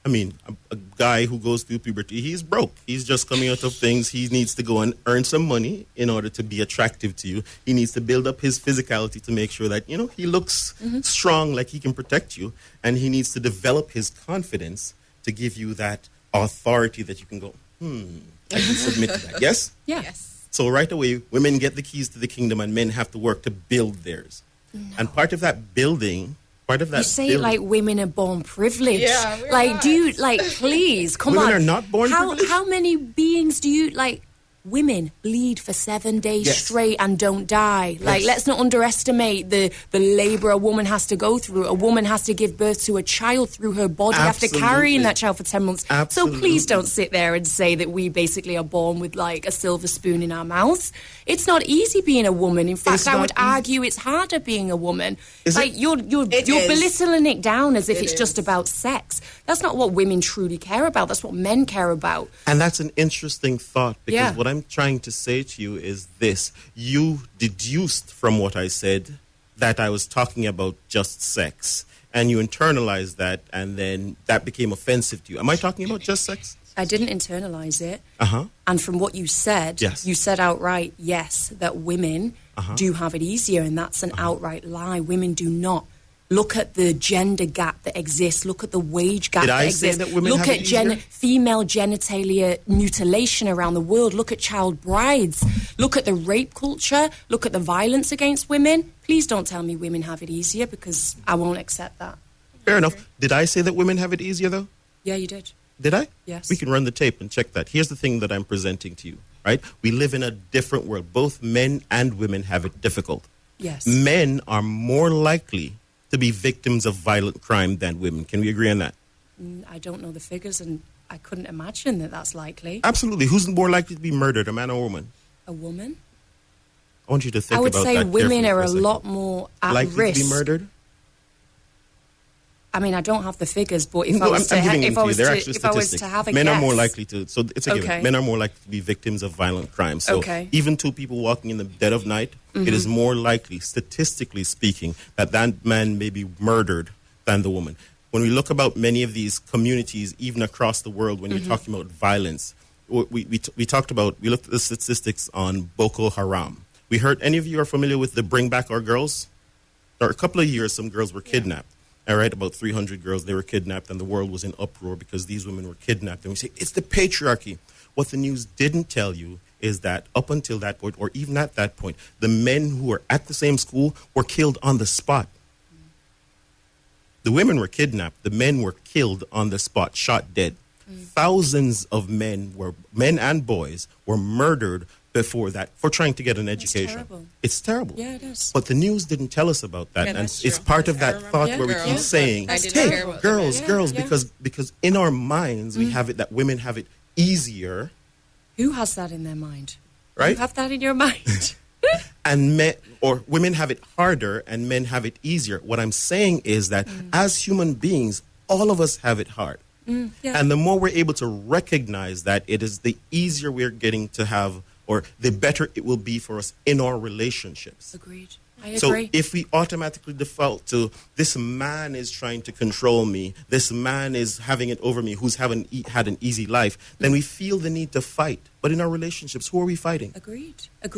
I mean, a guy who goes through puberty, he's broke. He's just coming out of things. He needs to go and earn some money in order to be attractive to you. He needs to build up his physicality to make sure that, he looks strong, like he can protect you. And he needs to develop his confidence to give you that authority that you can go, I can submit to that. Yes? Yeah. Yes. So right away, women get the keys to the kingdom and men have to work to build theirs. No. And part of that building... You say it like women are born privileged. Yeah, we're like, not. dude, please, come on. Women are not born privileged? How many beings do you, women bleed for 7 days straight and don't die. Let's not underestimate the labor a woman has to go through. A woman has to give birth to a child through her body after carrying that child for 10 months. Absolutely. So please don't sit there and say that we basically are born with, a silver spoon in our mouths. It's not easy being a woman. In fact, I would argue it's harder being a woman. You're belittling it down as if it's just about sex. That's not what women truly care about. That's what men care about. And that's an interesting thought, because what I'm trying to say to you is this. You deduced from what I said that I was talking about just sex, and you internalized that, and then that became offensive to you. Am I talking about just sex? I didn't internalize it. Uh-huh. And from what you said, you said outright, yes, that women do have it easier, and that's an outright lie. Women do not. Look at the gender gap that exists. Look at the wage gap that exists. That women Look have at it easier? female genitalia mutilation around the world. Look at child brides. Look at the rape culture. Look at the violence against women. Please don't tell me women have it easier, because I won't accept that. Fair enough. Did I say that women have it easier, though? Yeah, you did. Did I? Yes. We can run the tape and check that. Here's the thing that I'm presenting to you, right? We live in a different world. Both men and women have it difficult. Yes. Men are more likely to be victims of violent crime than women. Can we agree on that? I don't know the figures, and I couldn't imagine that that's likely. Absolutely. Who's more likely to be murdered, a man or a woman? A woman? I want you to think I would about say that women carefully are for a second. lot more at likely risk. to be murdered? I mean, I don't have the figures, but if No, I was to I'm giving if them I to you. was They're to actually if I was statistics. to have a Men guess, are more likely to, so it's a given. Okay. Men are more likely to be victims of violent crime. So even two people walking in the dead of night, it is more likely, statistically speaking, that man may be murdered than the woman. When we look about many of these communities, even across the world, when you're talking about violence, we looked at the statistics on Boko Haram. We heard, any of you are familiar with the Bring Back Our Girls? For a couple of years, some girls were kidnapped. All right, about 300 girls, they were kidnapped, and the world was in uproar because these women were kidnapped. And we say, it's the patriarchy. What the news didn't tell you is that up until that point, or even at that point, the men who were at the same school were killed on the spot. The women were kidnapped. The men were killed on the spot, shot dead. Thousands of men and boys were murdered before that for trying to get an education. Terrible. It's terrible. Yeah, it is. But the news didn't tell us about that. Yeah, and that's it's true. part of I that remember thought that where we girl, keep saying, but I didn't hey, hear about girls, it. girls, Yeah. because in our minds we have it that women have it easier, Who has that in their mind? right? You have that in your mind. And men or women have it harder and men have it easier. What I'm saying is that as human beings, all of us have it hard. Yeah. And the more we're able to recognize that, it is the easier we're getting to have, or the better it will be for us in our relationships. Agreed. I So agree. if we automatically default to this man is trying to control me, this man is having it over me, who's had an easy life, then we feel the need to fight. But in our relationships, who are we fighting? Agreed. And,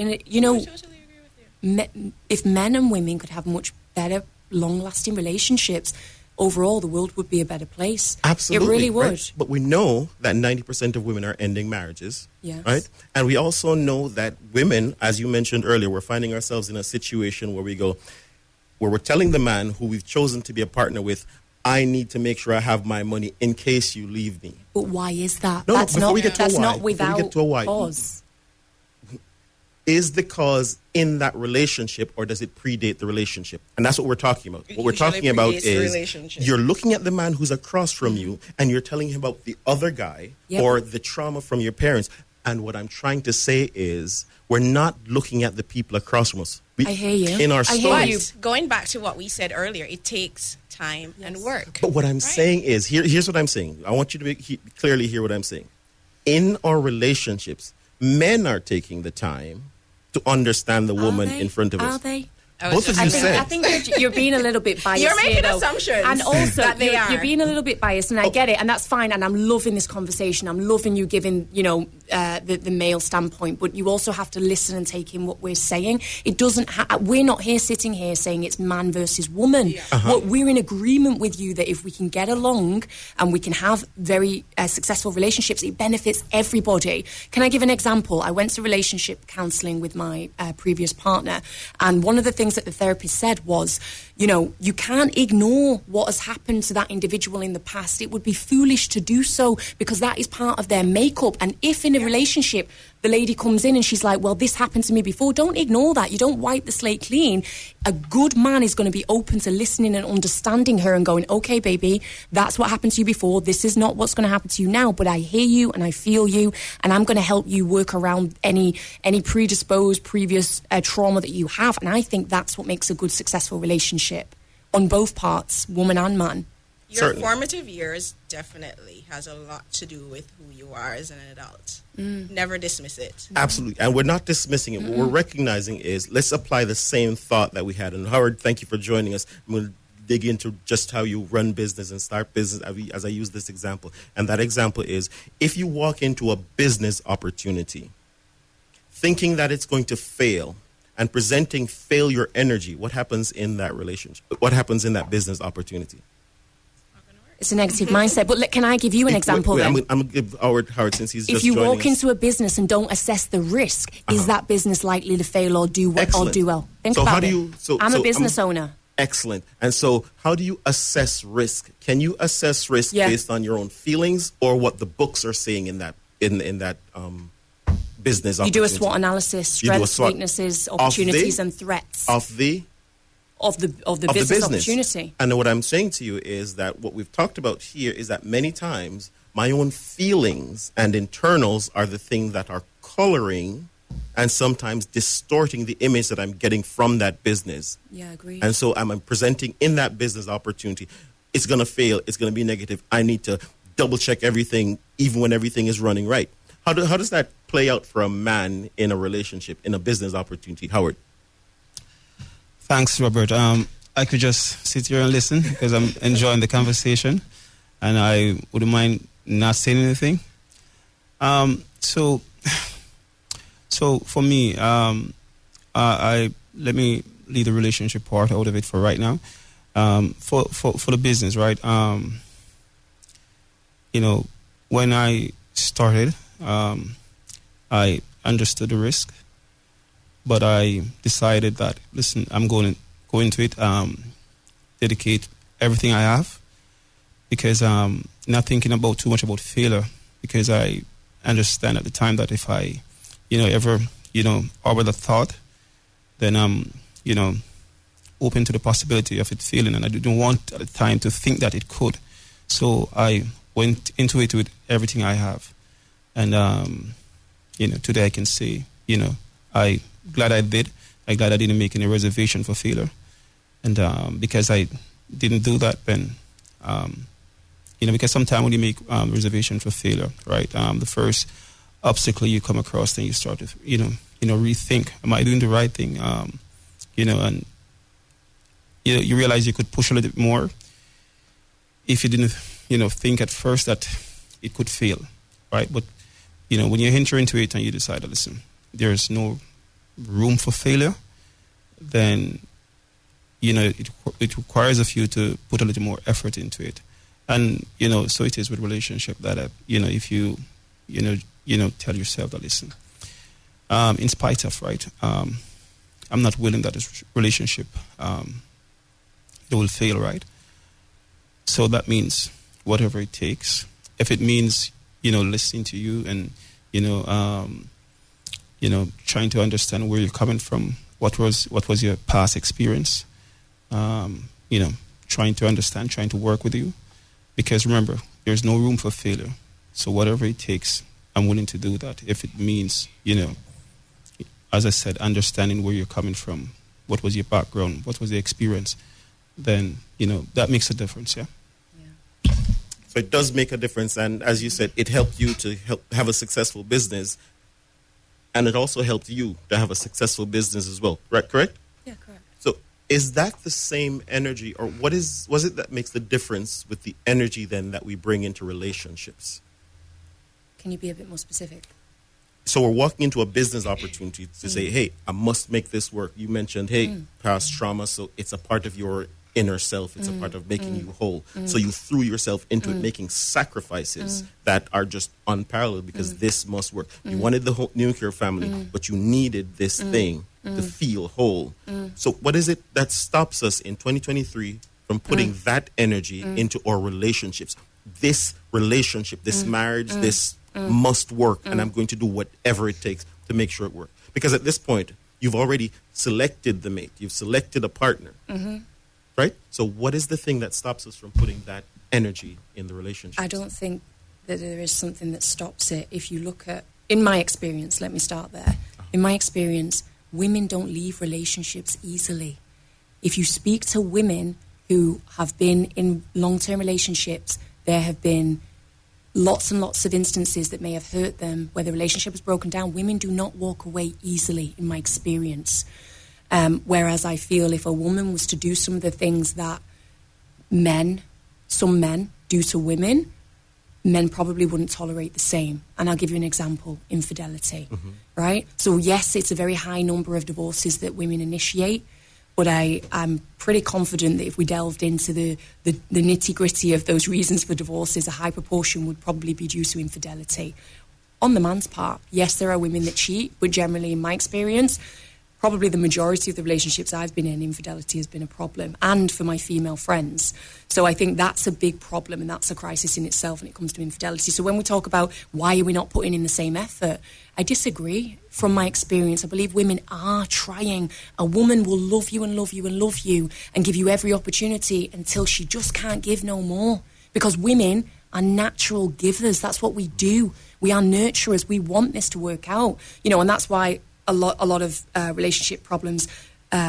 I totally agree with you. if men and women could have much better, long-lasting relationships, overall, the world would be a better place. Absolutely. It really would. Right? But we know that 90% of women are ending marriages. Yes. Right? And we also know that women, as you mentioned earlier, we're finding ourselves in a situation where we're telling the man who we've chosen to be a partner with, I need to make sure I have my money in case you leave me. But why is that? No, that's before not, we get to a that's why, not before we without get to a why. cause. Is the cause in that relationship, or does it predate the relationship? And that's what we're talking about. It What we're usually talking about predates the is relationship. you're looking at the man who's across from you and you're telling him about the other guy Yep. or the trauma from your parents. And what I'm trying to say is we're not looking at the people across from us. I hear you. In our I hear you. stories. But going back to what we said earlier, it takes time and work. But what I'm saying is, here's what I'm saying. I want you to clearly hear what I'm saying. In our relationships, men are taking the time to understand the woman in front of us. Are they? Both of you said. I think you're being a little bit biased. You're making here, though. assumptions and also that they are. you're being a little bit biased, and I get it, and that's fine. And I'm loving this conversation. I'm loving you giving, the male standpoint, but you also have to listen and take in what we're saying. It doesn't. We're not here sitting here saying it's man versus woman. But we're in agreement with you that if we can get along and we can have very successful relationships, it benefits everybody. Can I give an example? I went to relationship counselling with my previous partner, and one of the things that the therapist said was, you can't ignore what has happened to that individual in the past. It would be foolish to do so because that is part of their makeup. And if in a relationship the lady comes in and she's like, well, this happened to me before, don't ignore that. You don't wipe the slate clean. A good man is going to be open to listening and understanding her and going, okay, baby, that's what happened to you before. This is not what's going to happen to you now, but I hear you and I feel you, and I'm going to help you work around any predisposed previous trauma that you have. And I think that's what makes a good, successful relationship on both parts, woman and man. Your Certainly. formative years definitely has a lot to do with who you are as an adult. Never dismiss it. Absolutely. And we're not dismissing it. What we're recognizing is let's apply the same thought that we had. And Howard, thank you for joining us. We'll dig into just how you run business and start business as I use this example. And that example is if you walk into a business opportunity thinking that it's going to fail and presenting failure energy, what happens in that relationship? What happens in that business opportunity? It's a negative mindset. But can I give you an example then? I'm going to give Howard since he's just If you joining walk us. into a business and don't assess the risk, is that business likely to fail or do well? Excellent. Think about how do it. you? I'm a business owner. Excellent. And so, how do you assess risk? Can you assess risk based on your own feelings or what the books are saying in that business? You do a SWOT analysis: strengths, weaknesses, opportunities, and threats of the business opportunity. And what I'm saying to you is that what we've talked about here is that many times my own feelings and internals are the thing that are coloring and sometimes distorting the image that I'm getting from that business. Yeah, agreed. And so I'm presenting in that business opportunity. It's going to fail. It's going to be negative. I need to double check everything, even when everything is running right. How does that play out for a man in a relationship, in a business opportunity? Howard? Thanks, Robert. I could just sit here and listen because I'm enjoying the conversation, and I wouldn't mind not saying anything. So for me, I let me leave the relationship part out of it for right now. For the business, right? When I started, I understood the risk, but I decided that, listen, I'm going to go into it, dedicate everything I have, because not thinking about too much about failure, because I understand at the time that if I, ever, harbor the thought, then I'm, open to the possibility of it failing, and I didn't want at the time to think that it could. So I went into it with everything I have. And, today I can say, I glad I did. I'm glad I didn't make any reservation for failure. And because I didn't do that, then, because sometimes when you make reservation for failure, right, the first obstacle you come across, then you start to, rethink, am I doing the right thing? And you realize you could push a little bit more if you didn't, think at first that it could fail, right? But, when you enter into it and you decide, listen, there's no room for failure, then, it requires of you to put a little more effort into it. And, so it is with relationship that, if you, tell yourself that, listen, in spite of, right, I'm not willing that this relationship, it will fail, right? So that means whatever it takes. If it means, listening to you and, trying to understand where you're coming from, what was your past experience, trying to understand, trying to work with you. Because remember, there's no room for failure. So whatever it takes, I'm willing to do that. If it means, as I said, understanding where you're coming from, what was your background, what was the experience, then, that makes a difference, yeah? So it does make a difference. And as you said, it helped you to have a successful business. And it also helped you to have a successful business as well, right? Correct? Yeah, correct. So is that the same energy, or was it that makes the difference with the energy then that we bring into relationships? Can you be a bit more specific? So we're walking into a business opportunity to say, hey, I must make this work. You mentioned, past trauma, so it's a part of your inner self. It's a part of making you whole. So you threw yourself into it, making sacrifices that are just unparalleled because this must work. You wanted the whole nuclear family, but you needed this thing to feel whole. So what is it that stops us in 2023 from putting that energy into our relationships? This relationship, this marriage, this must work, and I'm going to do whatever it takes to make sure it works. Because at this point, you've already selected the mate. You've selected a partner. Right? So what is the thing that stops us from putting that energy in the relationship? I don't think that there is something that stops it. If you look at, in my experience, let me start there. In my experience, women don't leave relationships easily. If you speak to women who have been in long-term relationships, there have been lots and lots of instances that may have hurt them, where the relationship has broken down. Women do not walk away easily, in my experience. Whereas I feel if a woman was to do some of the things that some men do to women, men probably wouldn't tolerate the same. And I'll give you an example, infidelity, right? So yes, it's a very high number of divorces that women initiate, but I'm pretty confident that if we delved into the nitty-gritty of those reasons for divorces, a high proportion would probably be due to infidelity. On the man's part, yes, there are women that cheat, but generally, in my experience, probably the majority of the relationships I've been in, infidelity has been a problem, and for my female friends. So I think that's a big problem, and that's a crisis in itself when it comes to infidelity. So when we talk about why are we not putting in the same effort, I disagree. From my experience, I believe women are trying. A woman will love you and love you and love you and give you every opportunity until she just can't give no more. Because women are natural givers. That's what we do. We are nurturers. We want this to work out. And that's why a lot of relationship problems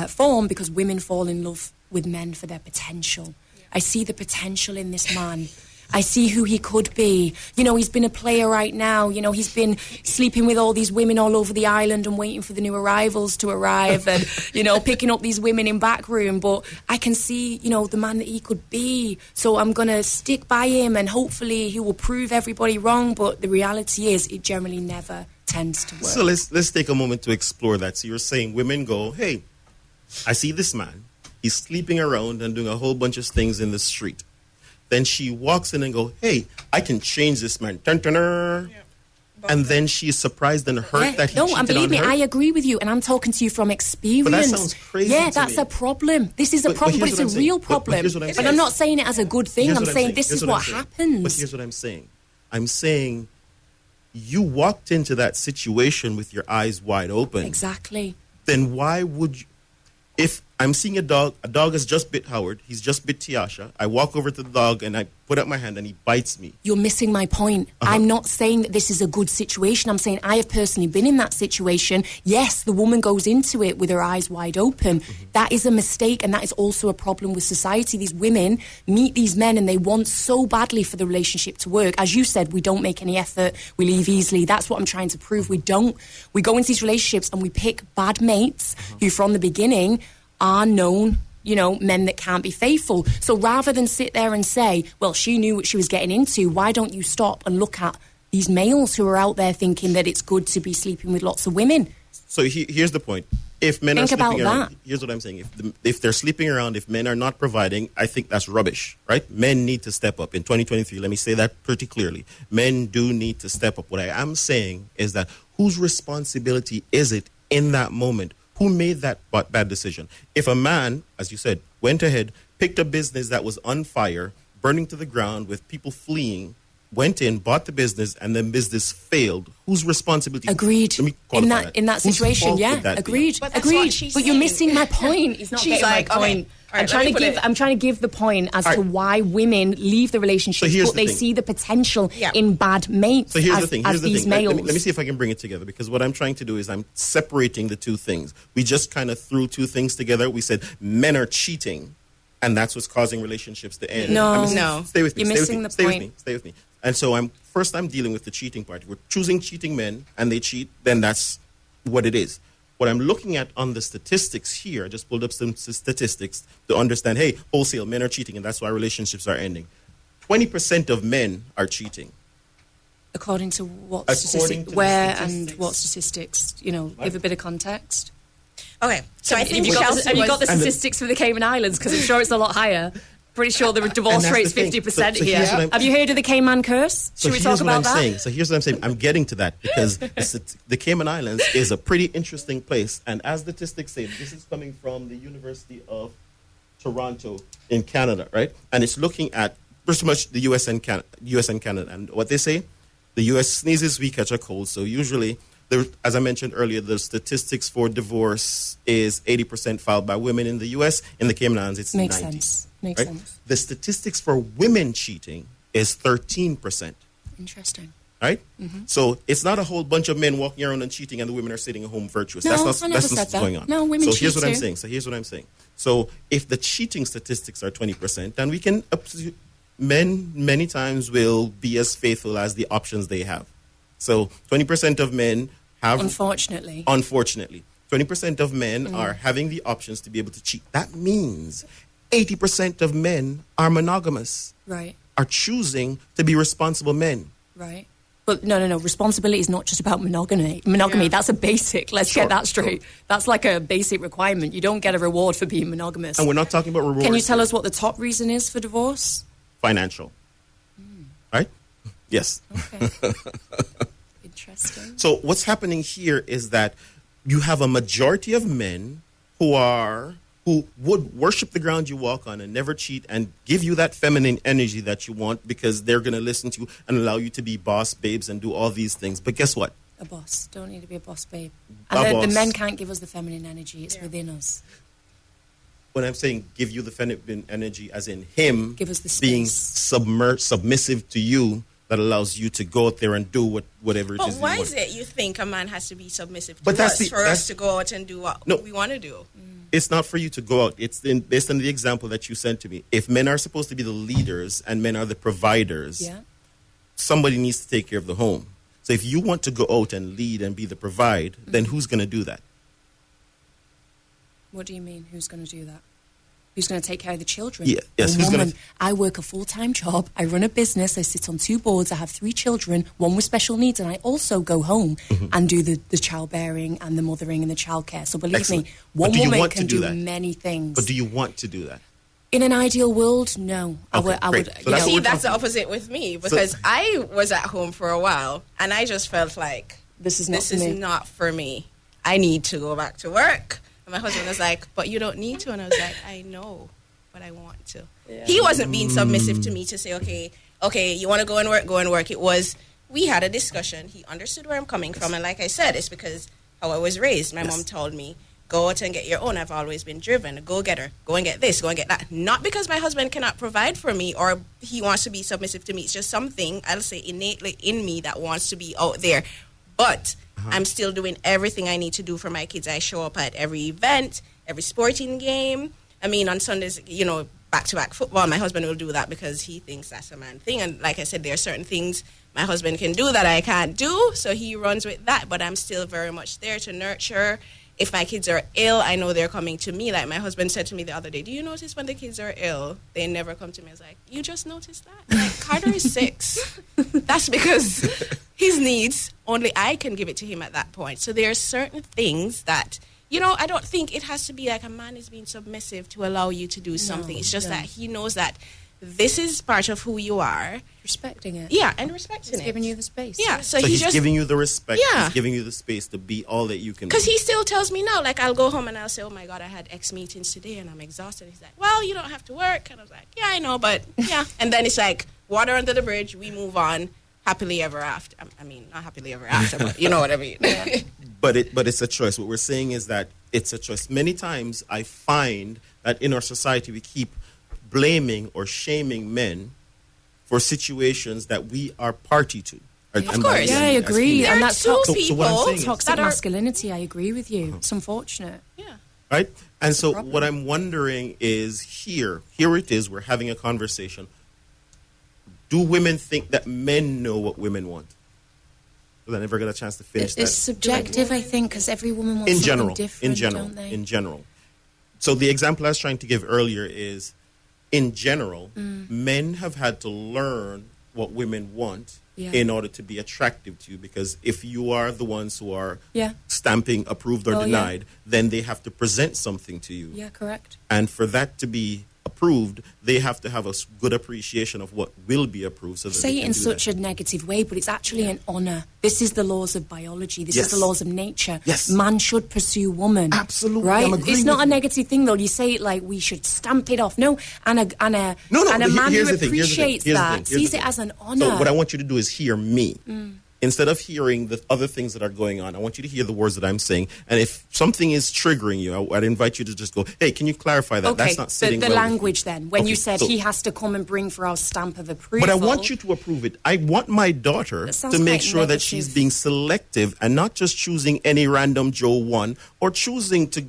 form, because women fall in love with men for their potential. Yeah. I see the potential in this man. I see who he could be. He's been a player right now. He's been sleeping with all these women all over the island and waiting for the new arrivals to arrive and, picking up these women in back room. But I can see, the man that he could be. So I'm going to stick by him and hopefully he will prove everybody wrong. But the reality is it generally never tends to work. So let's take a moment to explore that. So you're saying women go, hey, I see this man. He's sleeping around and doing a whole bunch of things in the street. Then she walks in and go, hey, I can change this man. Dun, dun, dun. Yeah. and then she is surprised and hurt that he cheated and believe on me, her? I agree with you, and I'm talking to you from experience. But that sounds crazy Yeah, to that's me. a problem. This is a But problem, but here's it's what a I'm real saying. problem. Here's what I'm But saying. I'm not saying it as a good thing. Here's I'm what saying this Here's is what what I'm saying. happens. But here's what I'm saying. I'm saying you walked into that situation with your eyes wide open. Exactly. Then why would you? If I'm seeing a dog has just bit Howard, he's just bit Tiasha. I walk over to the dog and I put up my hand and he bites me. You're missing my point. I'm not saying that this is a good situation. I'm saying I have personally been in that situation. Yes, the woman goes into it with her eyes wide open. That is a mistake, and that is also a problem with society. These women meet these men and they want so badly for the relationship to work. As you said, we don't make any effort. We leave easily. That's what I'm trying to prove. We don't. We go into these relationships and we pick bad mates who from the beginning are known, men that can't be faithful. So rather than sit there and say, well, she knew what she was getting into, why don't you stop and look at these males who are out there thinking that it's good to be sleeping with lots of women? So here's the point. If men Think are sleeping about around, that. here's what I'm saying. If they're sleeping around, if men are not providing, I think that's rubbish, right? Men need to step up. In 2023, let me say that pretty clearly. Men do need to step up. What I am saying is that whose responsibility is it in that moment? Who made that bad decision? If a man, as you said, went ahead, picked a business that was on fire, burning to the ground with people fleeing, went in, bought the business, and then business failed, whose responsibility? Agreed. Let me qualify In that Whose situation, fault yeah, would that be? agreed, But that's agreed. what she's But you're saying. missing my point. He's not She's getting like, my point. okay, all right, I'm trying to give the point as to All right. why women leave the relationship, So here's but the they thing. see the potential Yeah. in bad mates So here's as, the thing. as Here's the these thing. males. Let me see if I can bring it together, because what I'm trying to do is I'm separating the two things. We just kind of threw two things together. We said men are cheating, and that's what's causing relationships to end. No. No. Stay with me. You're stay missing with me, the stay point. with me. Stay with me. And so I'm dealing with the cheating part. We're choosing cheating men, and they cheat. Then that's what it is. What I'm looking at on the statistics here, I just pulled up some statistics to understand, hey, wholesale, men are cheating, and that's why relationships are ending. 20% of men are cheating. According to what According statistics? to the Where statistics. and what statistics? Give a bit of context. Okay, so I think Have Chelsea you got the And the- statistics for the Cayman Islands? Because I'm sure it's a lot higher. Pretty sure the divorce that's rate's the thing. 50% So here. here's what I'm- Have you heard of the Cayman curse? So Should we here's talk what about I'm that? saying. So here's what I'm saying. I'm getting to that because the Cayman Islands is a pretty interesting place. And as statistics say, this is coming from the University of Toronto in Canada, right? And it's looking at pretty much the US and Canada. And what they say, the US sneezes, we catch a cold. So usually, as I mentioned earlier, the statistics for divorce is 80% filed by women in the US. In the Cayman Islands, it's Makes 90. sense. Makes Right? sense. The statistics for women cheating is 13%. Interesting. Right? So it's not a whole bunch of men walking around and cheating and the women are sitting at home virtuous. No, that's I not, never that's said not what's that. going on. No, women so cheat here's what I'm too. saying. So if the cheating statistics are 20%, then we can men many times will be as faithful as the options they have. So 20% of men have Unfortunately. 20% of men are having the options to be able to cheat. That means 80% of men are monogamous, Right. are choosing to be responsible men. Right. But no. Responsibility is not just about monogamy. Monogamy, that's a basic. Let's Sure, get that straight. That's like a basic requirement. You don't get a reward for being monogamous. And we're not talking about rewards. Can you tell here. us what the top reason is for divorce? Financial. Right? Yes. Okay. Interesting. So what's happening here is that you have a majority of men who would worship the ground you walk on and never cheat and give you that feminine energy that you want because they're going to listen to you and allow you to be boss babes and do all these things. But guess what? A boss. Don't need to be a boss, babe. A And the boss. men can't give us the feminine energy. It's within us. When I'm saying give you the feminine energy, as in him Give us the being space. submissive to you, that allows you to go out there and do whatever it But is why you want. is it you think a man has to be submissive to But that's us the- for that's- us to go out and do what No. we want to do? It's not for you to go out. It's based on the example that you sent to me. If men are supposed to be the leaders and men are the providers, Yeah. somebody needs to take care of the home. So if you want to go out and lead and be the provide, then who's going to do that? What do you mean? Who's going to do that? Who's going to take care of the children? Yeah, yes, A who's gonna- woman. I work a full-time job. I run a business. I sit on 2 boards. I have 3 children, one with special needs, and I also go home and do the childbearing and the mothering and the childcare. So believe Excellent. me, But one do you woman want to can do do that? many things. But do you want to do that? In an ideal world, no. I Okay, would. great. So You that's know, what See, we're that's the talking- opposite with me because I was at home for a while and I just felt like this is not this for is me. not for me. I need to go back to work. And my husband was like, but you don't need to. And I was like, I know, but I want to. He wasn't being submissive to me to say, okay, you want to go and work. It was, we had a discussion. He understood where I'm coming from. And like I said, it's because how I was raised. My mom told me, go out and get your own. I've always been driven. Go get her. Go and get this. Go and get that. Not because my husband cannot provide for me or he wants to be submissive to me. It's just something, I'll say, innately in me that wants to be out there. But I'm still doing everything I need to do for my kids. I show up at every event, every sporting game. I mean, on Sundays, you know, back-to-back football, my husband will do that because he thinks that's a man thing. And like I said, there are certain things my husband can do that I can't do. So he runs with that. But I'm still very much there to nurture. If my kids are ill, I know they're coming to me. Like my husband said to me the other day, do you notice when the kids are ill, they never come to me? I was like, you just noticed that? Like, Carter is 6. That's because his needs, only I can give it to him at that point. So there are certain things that, you know, I don't think it has to be like a man is being submissive to allow you to do something. It's just that he knows that this is part of who you are. Respecting it. Yeah, and respecting It's it. giving you the space. Yeah, So he he's just... giving you the respect. Yeah. He's giving you the space to be all that you can be. Because he still tells me now, like, I'll go home and I'll say, oh, my God, I had X meetings today and I'm exhausted. He's like, well, you don't have to work. And I was like, yeah, I know, but yeah. And then it's like, water under the bridge, we move on, happily ever after. I mean, not happily ever after, but you know what I mean. But it's a choice. What we're saying is that it's a choice. Many times I find that in our society we keep blaming or shaming men for situations that we are party to. Of course. Yeah, I agree. There And are that's two toxic, people what I'm saying is- toxic that are... masculinity. I agree with you. It's unfortunate. Yeah. Right? And so problem. what I'm wondering is here it is, we're having a conversation. Do women think that men know what women want? Well, I never got a chance to finish It's that. subjective, I think, because every woman wants In something general, different, don't they? in general. So the example I was trying to give earlier is, in general, men have had to learn what women want Yeah. in order to be attractive to you. Because if you are the ones who are Yeah. stamping approved or Well, yeah. denied, then they have to present something to you. Yeah, correct. And for that to be approved, they have to have a good appreciation of what will be approved. So that Say they it can in do such that. a negative way, but it's actually an honour. This is the laws of biology. This Yes. is the laws of nature. Yes. Man should pursue woman. Absolutely, Right? I'm agreeing It's not with a you. negative thing, though. You say it like we should stamp it off. No, and a No, and a man here's who the thing, here's the thing, appreciates here's the that thing, here's sees the it thing. as an honour. So what I want you to do is hear me. Instead of hearing the other things that are going on, I want you to hear the words that I'm saying. And if something is triggering you, I'd invite you to just go, hey, can you clarify that? Okay, That's not sitting the well with language me. then. When you Okay, said so- he has to come and bring for our stamp of approval. But I want you to approve it. I want my daughter That sounds to make quite sure that negative. she's being selective and not just choosing any random Joe one or choosing to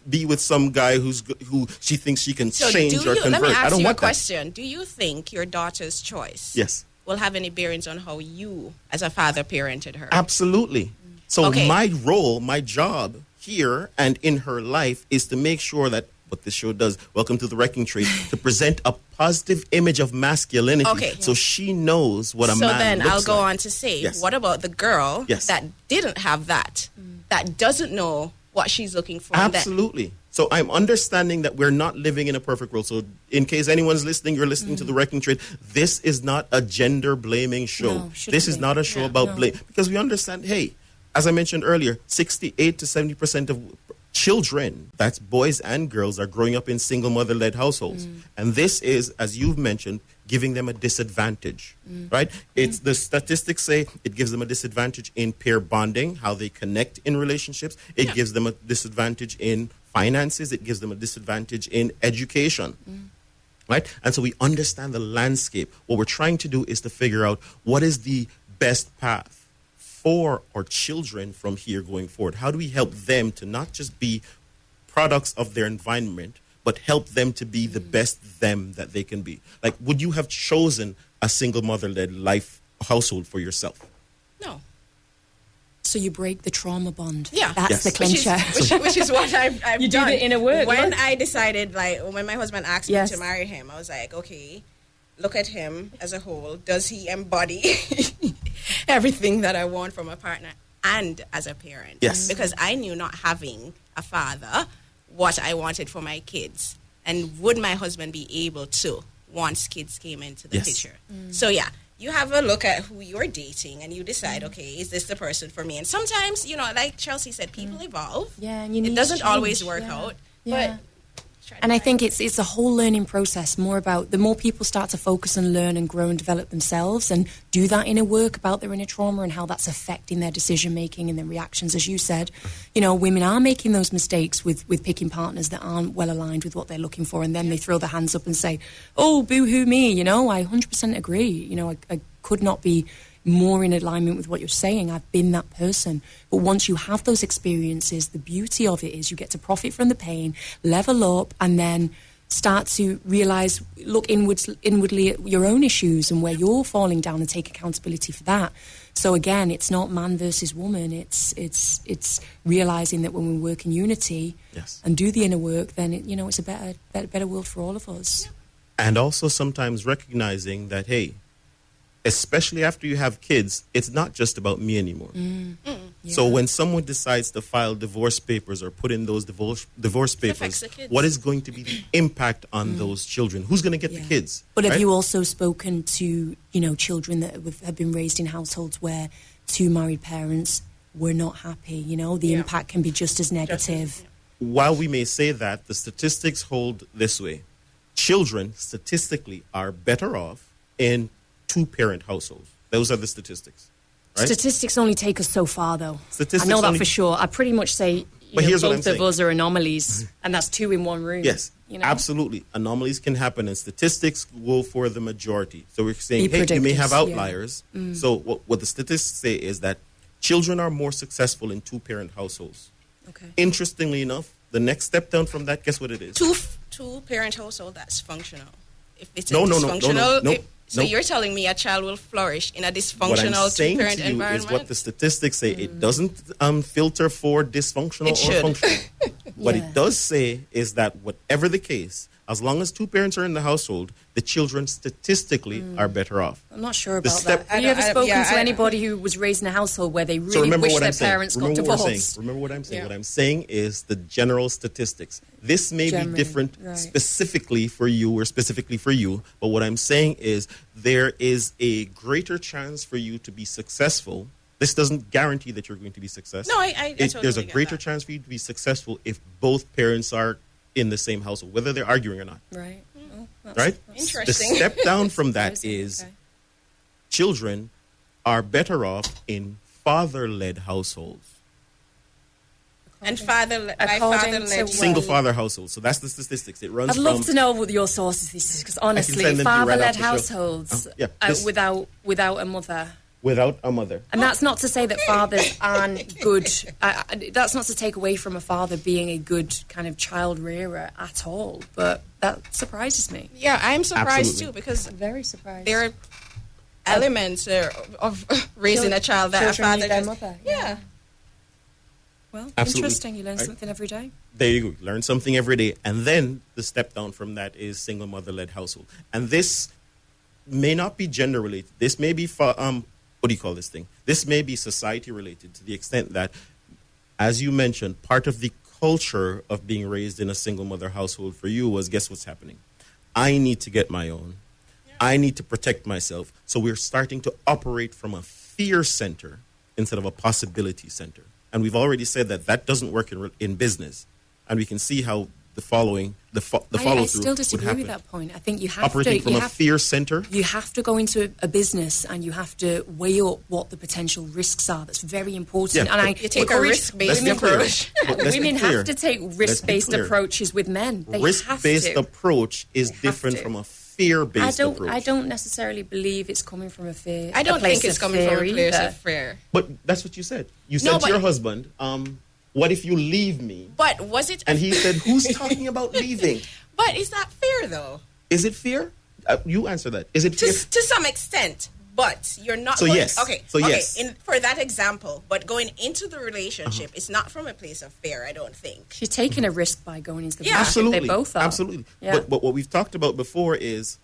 be with some guy who she thinks she can So change or convert. let me I ask don't you a want that. question. Do you think your daughter's choice Yes. will have any bearings on how you, as a father, parented her? Absolutely. So Okay. my role, my job here and in her life is to make sure that what this show does, Welcome to the Wrecking Tree, to present a positive image of masculinity. Okay. So she knows what a So man then looks I'll go like. on to say, Yes. what about the girl Yes. that didn't have that, that doesn't know what she's looking for? and that- Absolutely. So I'm understanding that we're not living in a perfect world. So in case anyone's listening, you're listening to The Wrecking Trade. This is not a gender blaming show. No, shouldn't This is be. not a show Yeah. about No. blame. Because we understand, hey, as I mentioned earlier, 68 to 70% of children, that's boys and girls, are growing up in single mother-led households. And this is, as you've mentioned, giving them a disadvantage, right? It's the statistics say it gives them a disadvantage in pair bonding, how they connect in relationships. It gives them a disadvantage in finances. It gives them a disadvantage in education. Right? And so we understand the landscape. What we're trying to do is to figure out what is the best path for our children from here going forward. How do we help them to not just be products of their environment, but help them to be the best them that they can be? Like, would you have chosen a single mother-led life household for yourself? No. So you break the trauma bond. Yeah. That's Yes. the clincher. Which is what I've You did done. it in a word, When look. I decided, like, when my husband asked Yes. me to marry him, I was like, okay, look at him as a whole. Does he embody everything that I want from a partner and as a parent? Yes. Because I knew not having a father what I wanted for my kids. And would my husband be able to once kids came into the Yes. picture? So yeah, you have a look at who you're dating and you decide, okay, is this the person for me? And sometimes, like Chelsea said, people evolve. Yeah, and you It need doesn't change, always work yeah. out. Yeah. But try to And I find- think it's a whole learning process, more about the more people start to focus and learn and grow and develop themselves and do that inner work about their inner trauma and how that's affecting their decision making and their reactions. As you said, women are making those mistakes with picking partners that aren't well aligned with what they're looking for, and then they throw their hands up and say, oh, boo-hoo me, I 100% agree. I could not be more in alignment with what you're saying. I've been that person. But once you have those experiences, the beauty of it is you get to profit from the pain, level up, and then start to realise, look inwardly at your own issues and where you're falling down and take accountability for that. So again, it's not man versus woman. It's realising that when we work in unity Yes. and do the inner work, then it's a better world for all of us. And also sometimes recognizing that, hey, especially after you have kids, it's not just about me anymore. So when someone decides to file divorce papers or put in those divorce affects papers, the kids. what is going to be the impact on those children? Who's going to get the kids? But have right? you also spoken to, children that have been raised in households where two married parents were not happy? The impact can be just as negative. While we may say that, the statistics hold this way. Children, statistically, are better off in two-parent households. Those are the statistics. Right? Statistics only take us so far, though. Statistics I know that only- for sure. I pretty much say But here's what I'm both of saying. us are anomalies, and that's two in one room. Yes, absolutely. Anomalies can happen, and statistics go for the majority. So we're saying, Be hey, you may predictors, have yeah. outliers. So what the statistics say is that children are more successful in two-parent households. Okay. Interestingly enough, the next step down from that, guess what it is? Two-parent household that's functional. If it's No, a no, no, dysfunctional, no. so you're telling me a child will flourish in a What I'm dysfunctional saying two-parent to you environment? is what the statistics say. It doesn't filter for dysfunctional It or should. functional. What Yeah. it does say is that whatever the case, as long as two parents are in the household, the children statistically are better off. I'm not sure The about step- that. Have you ever spoken to I- anybody who was raised in a household where they So really remember wish what their I'm saying. parents got Remember what I'm saying. divorced? Remember what I'm saying. Yeah. What I'm saying is the general statistics. This may Generally, be different right. specifically for you or specifically for you, but what I'm saying is there is a greater chance for you to be successful. This doesn't guarantee that you're going to be successful. No, I totally There's a get greater that. chance for you to be successful if both parents are in the same household, whether they're arguing or not. Right. Oh, that's- Right? Interesting. The step down from that Interesting, is okay. children are better off in father-led households. And father-led to- Single father households. So that's the statistics. It runs I'd love from to know what your sources this is, because honestly, send them to you right father-led after the show. households Yeah, this- without a mother. without a mother. And that's not to say that fathers aren't good. That's not to take away from a father being a good kind of child rearer at all. But that surprises me. Yeah, I'm surprised Absolutely. too because I'm very surprised. there are elements of raising a child that a Children father need their just mother. yeah. Well, Absolutely. interesting. You learn Right. something every day. There you go. Learn something every day. And then the step down from that is single mother-led household. And this may not be gender related. This may be, what do you call this thing? This may be society related to the extent that, as you mentioned, part of the culture of being raised in a single mother household for you was, guess what's happening? I need to get my own. I need to protect myself. So we're starting to operate from a fear center instead of a possibility center. And we've already said that that doesn't work in business. And we can see how the follow-through I still would disagree happen. with that point. I think you have Operating to. from a fear center. You have to go into a business and you have to weigh up what the potential risks are. That's very important. Yeah, and but- You take a encourage risk-based Let's be clear. approach. But let's be women clear. have to take risk-based clear. approaches with men. They Risk-based have to. approach is They have different to. from a fear-based approach. I don't necessarily believe it's coming from a fear. I don't place think it's of coming from a fear place either. of fear. But that's what you said. You No, said to but- your husband, what if you leave me? But was it And he said, who's talking about leaving? But is that fair though? Is it fear? You answer that. Is it To, fear? to some extent, but you're not. So going, yes. Okay. So okay. yes. For that example, but going into the relationship, Uh-huh. it's not from a place of fear. I don't think. She's taking a risk by going into the Yeah. relationship. Absolutely. They both are. Absolutely. Yeah. But what we've talked about before is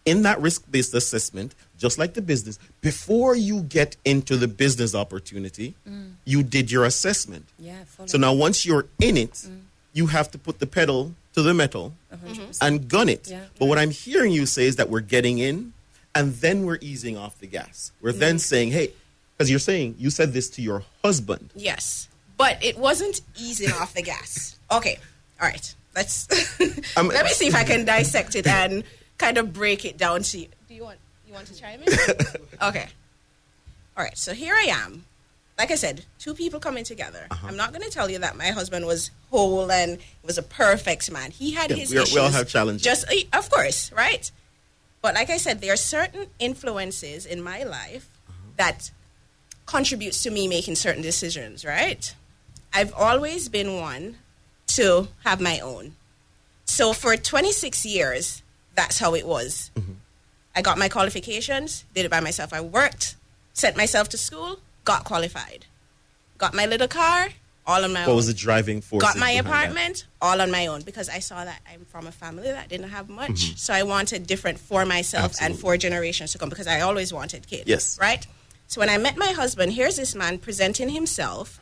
in that risk-based assessment, just like the business, before you get into the business opportunity, you did your assessment. Yeah, fully. So now once you're in it, you have to put the pedal to the metal 100%. and gun it. Yeah. But what I'm hearing you say is that we're getting in and then we're easing off the gas. We're then saying, hey, because you're saying you said this to your husband. Yes, but it wasn't easing off the gas. Okay, all right. Let's let me see if I can dissect it and kind of break it down to you. Do you want to chime in? Okay. All right. So here I am. Like I said, two people coming together. I'm not going to tell you that my husband was whole and was a perfect man. He had his issues. We all have challenges. Of course, right? But like I said, there are certain influences in my life that contributes to me making certain decisions, right? I've always been one to have my own. So for 26 years, that's how it was. I got my qualifications, did it by myself. I worked, sent myself to school, got qualified. Got my little car, all on my own. What was the driving force? Got my apartment, all on my own, because I saw that I'm from a family that didn't have much. So I wanted different for myself and for generations to come, because I always wanted kids. Yes. Right? So when I met my husband, here's this man presenting himself,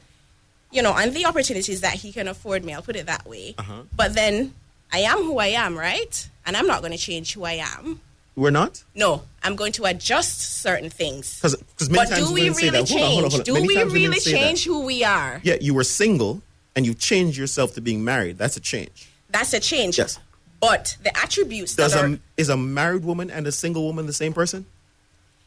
and the opportunities that he can afford me, I'll put it that way. But then I am who I am, right? And I'm not going to change who I am. We're not? No, I'm going to adjust certain things. Because many times do we women say really that. Hold on. change? Do Many we times women really say that. change who we are? Yeah, you were single and you changed yourself to being married. That's a change. That's a change. Yes. But the attributes Is a married woman and a single woman the same person?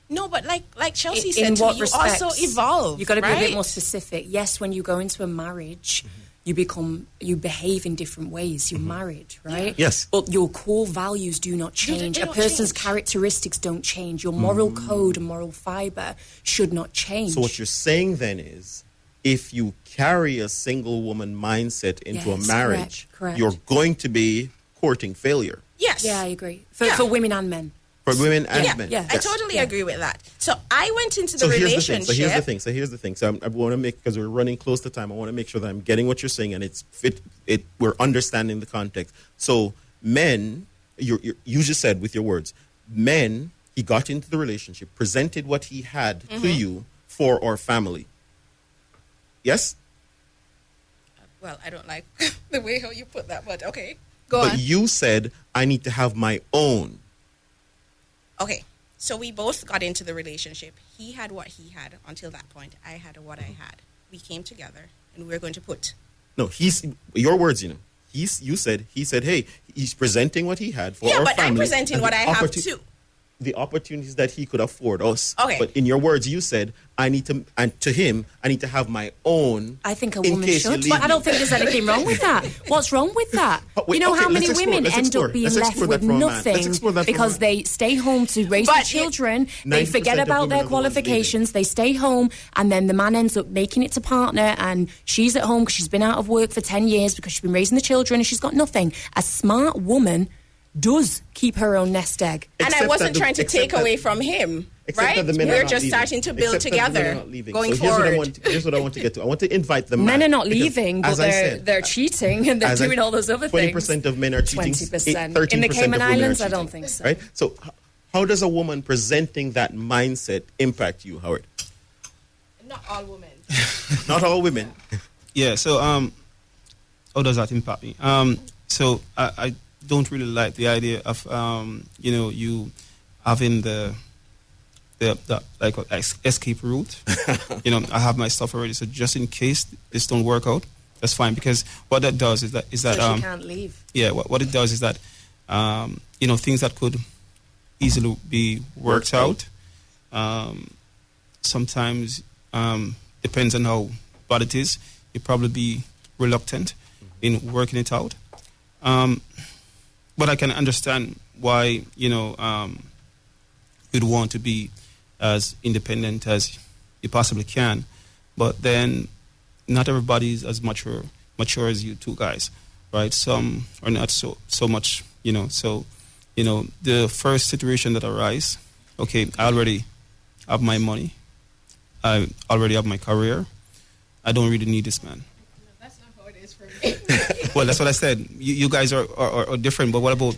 No, but like Chelsea In said, what you respects? also evolve. You've got to be a bit right? more specific. Yes, when you go into a marriage, you behave in different ways. You're married, right? Yes. But your core values do not change. They A don't person's change. characteristics don't change. Your moral code and moral fiber should not change. So what you're saying then is, if you carry a single woman mindset into Yes, a marriage, correct. you're going to be courting failure Yes. Yeah, I agree. Yeah. For women and men. for women and Yeah, men. yeah. I totally agree with that. So I went into the So relationship. here's the thing. So I want to make, because we're running close to time, I want to make sure that I'm getting what you're saying and it's fit. We're understanding the context. So men, you just said with your words, men. He got into the relationship, presented what he had to you for our family. Yes. Well, I don't like the way how you put that, but okay, go on. But you said I need to have my own. Okay, so we both got into the relationship. He had what he had until that point. I had what I had. We came together, and we were going to put. No, he's your words. He said, hey, he's presenting what he had for Yeah, our but family. I'm presenting and what the I have too. The opportunities that he could afford us. Okay. But in your words, you said, I need to have my own. I think a in woman case you should. leave But I me. don't think there's anything wrong with that. What's wrong with that? Wait, You know okay, how many let's explore, women let's end explore. up being Let's left explore with that for a man. nothing Let's explore that for a because man. they stay home to raise But the it- children, they 90% forget of about women their are the ones qualifications, they stay home, and then the man ends up making it to partner, and she's at home because she's been out of work for 10 years because she's been raising the children and she's got nothing. A smart woman does keep her own nest egg. And I Except wasn't that trying to except take that- away from him, Except right? that the men are We're not just leaving. starting to build Except that the men are together not leaving. going So here's forward. Here's what I want to get to. I want to invite the man. Men are not because, leaving, but as I said, they're cheating and they're as I- doing all those other things. 20% of men are cheating. 20%. 13% In the Cayman of women are Islands, I cheating, don't think so. Right? So how does a woman presenting that mindset impact you, Howard? Not all women. Not all women. Yeah, so how does that impact me? So I don't really like the idea of you having the like escape route. I have my stuff already, so just in case this don't work out, that's fine, because what that does is that So she can't leave. yeah, what it does is that things that could easily be worked out sometimes depends on how bad it is. You probably be reluctant in working it out. But I can understand why, you'd want to be as independent as you possibly can. But then not everybody is as mature as you two guys, right? Some are not so much, So, the first situation that arises, okay, I already have my money. I already have my career. I don't really need this man. That's not how it is for me. Well, that's what I said. You guys are different, but what about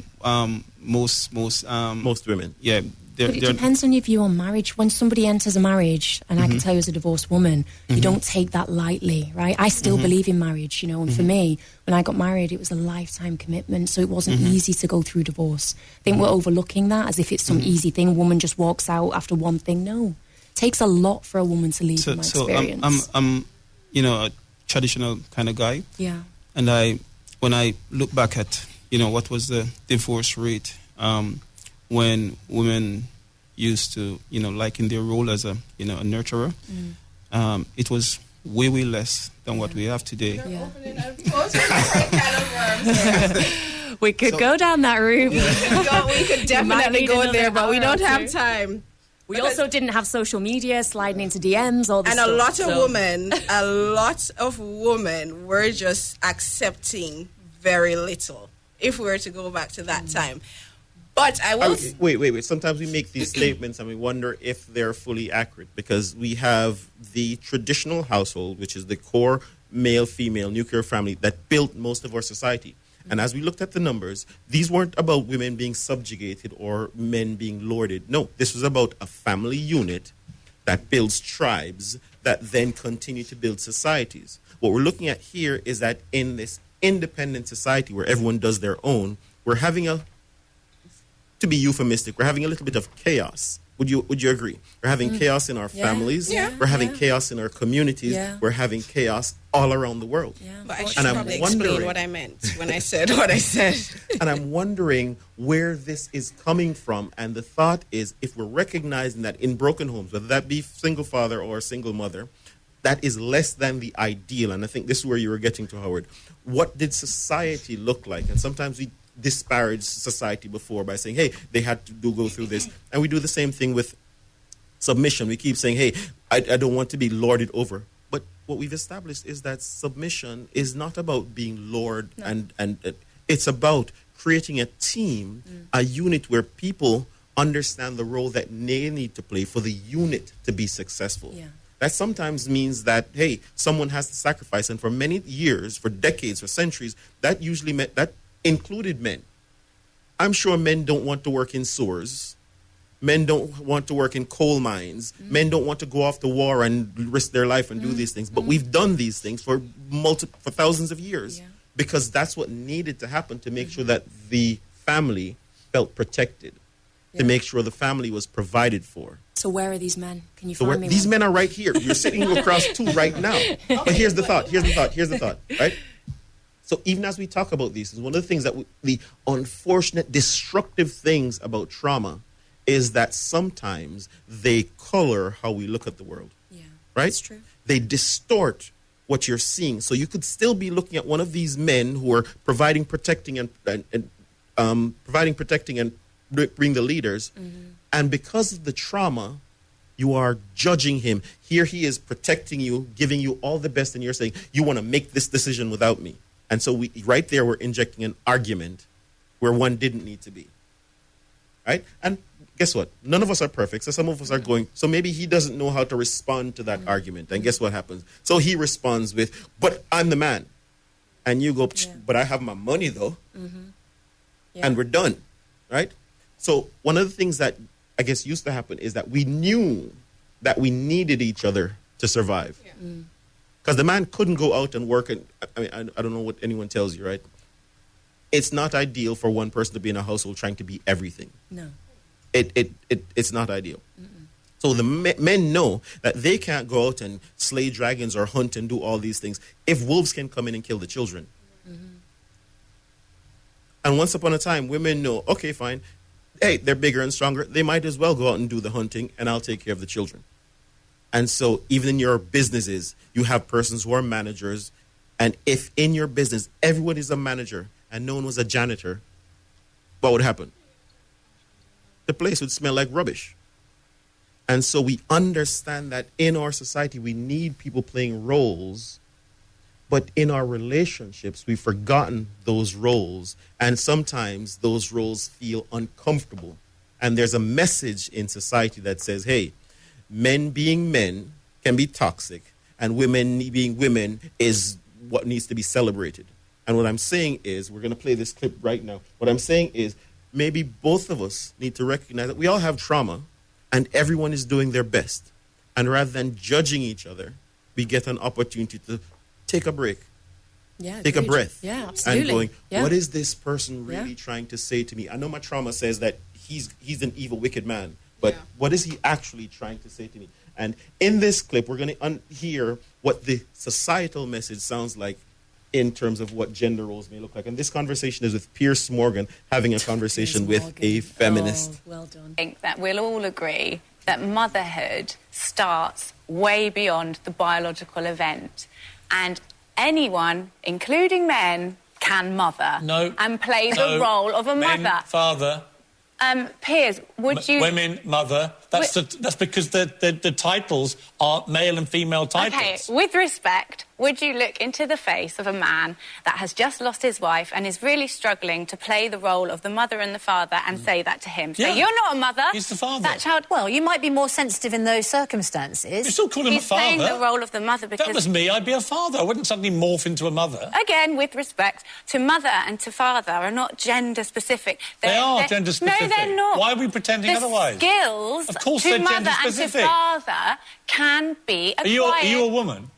most Most women. Yeah, they're, But it they're depends on your view on marriage. When somebody enters a marriage, and I can tell you as a divorced woman, you don't take that lightly, right? I still believe in marriage, you know, and for me, when I got married, it was a lifetime commitment, so it wasn't easy to go through divorce. I think we're overlooking that as if it's some easy thing. A woman just walks out after one thing. No. It takes a lot for a woman to leave, in my experience. I'm you know, a traditional kind of guy. Yeah. And when I look back at, you know, what was the divorce rate when women used to, you know, like in their role as a, you know, a nurturer, it was way less than what we have today. Yeah. We could go down that route. We could definitely need go another there, but we hour don't or have two. time. We also didn't have social media, sliding into DMs, all this And stuff. a lot of women were just accepting very little, if we were to go back to that time. But I will... Wait. Sometimes we make these statements and we wonder if they're fully accurate, because we have the traditional household, which is the core male-female nuclear family that built most of our society. And as we looked at the numbers, these weren't about women being subjugated or men being lorded. No, this was about a family unit that builds tribes that then continue to build societies. What we're looking at here is that in this independent society where everyone does their own, we're having to be euphemistic, we're having a little bit of chaos. Would you agree? We're having chaos in our families. Yeah. We're having chaos in our communities. Yeah. We're having chaos all around the world. Yeah. But I should And I'm probably explain wondering- what I meant when I said what I said. And I'm wondering where this is coming from. And the thought is, if we're recognizing that in broken homes, whether that be single father or single mother, that is less than the ideal. And I think this is where you were getting to, Howard. What did society look like? And sometimes we disparage society before by saying, hey, they had to go through this. And we do the same thing with submission. We keep saying, hey, I don't want to be lorded over. But what we've established is that submission is not about being lord, and it's about creating a team, a unit where people understand the role that they need to play for the unit to be successful. Yeah. That sometimes means that, hey, someone has to sacrifice. And for many years, for decades, for centuries, that usually meant that included men. I'm sure men don't want to work in sewers. Men don't want to work in coal mines. Men don't want to go off to war and risk their life and do these things. But we've done these things for thousands of years because that's what needed to happen to make sure that the family felt protected, to make sure the family was provided for. So where are these men? Can you So find me these one? men are right here. You're sitting across two right now. But here's the thought, right? So even as we talk about these, one of the things that the unfortunate, destructive things about trauma is that sometimes they color how we look at the world. Yeah, Right? that's true. They distort what you're seeing. So you could still be looking at one of these men who are providing, protecting, and being the leaders. And because of the trauma, you are judging him. Here he is protecting you, giving you all the best, and you're saying, you want to make this decision without me. And so right there, we're injecting an argument where one didn't need to be. Right? And guess what? None of us are perfect. So some of us are going, so maybe he doesn't know how to respond to that argument. And guess what happens? So he responds with, but I'm the man. And you go, but I have my money though. And we're done. Right? So one of the things that I guess used to happen is that we knew that we needed each other to survive. Because the man couldn't go out and work. And I mean, I don't know what anyone tells you, right? It's not ideal for one person to be in a household trying to be everything. No. It's not ideal. So the men know that they can't go out and slay dragons or hunt and do all these things if wolves can come in and kill the children. And once upon a time, women know, okay, fine. Hey, they're bigger and stronger. They might as well go out and do the hunting, and I'll take care of the children. And so even in your businesses, you have persons who are managers. And if in your business, everyone is a manager and no one was a janitor, what would happen? The place would smell like rubbish. And so we understand that in our society, we need people playing roles. But in our relationships, we've forgotten those roles. And sometimes those roles feel uncomfortable. And there's a message in society that says, hey, men being men can be toxic, and women being women is what needs to be celebrated. And what I'm saying is, we're going to play this clip right now. What I'm saying is, maybe both of us need to recognize that we all have trauma and everyone is doing their best. And rather than judging each other, we get an opportunity to take a break, take a breath. Yeah, absolutely. And going, Yeah. what is this person really trying to say to me? I know my trauma says that he's an evil, wicked man, but what is he actually trying to say to me? And in this clip, we're going to hear what the societal message sounds like in terms of what gender roles may look like. And this conversation is with Pierce Morgan, having a conversation with a feminist. Oh, well done. I think that we'll all agree that motherhood starts way beyond the biological event. And anyone, including men, can mother and play the role of a mother. Father. Piers, would you... Women, mother. That's because the titles are male and female titles. Okay, with respect, would you look into the face of a man that has just lost his wife and is really struggling to play the role of the mother and the father and say that to him? So you're not a mother. He's the father. That child... Well, you might be more sensitive in those circumstances. You still call him a father. He's playing the role of the mother because... That was me, I'd be a father. I wouldn't suddenly morph into a mother. Again, with respect, to mother and to father are not gender-specific. They are gender-specific. No, they're not. Why are we pretending otherwise? Skills of course to they're mother and to gender-specific. father can be acquired. Are you a woman?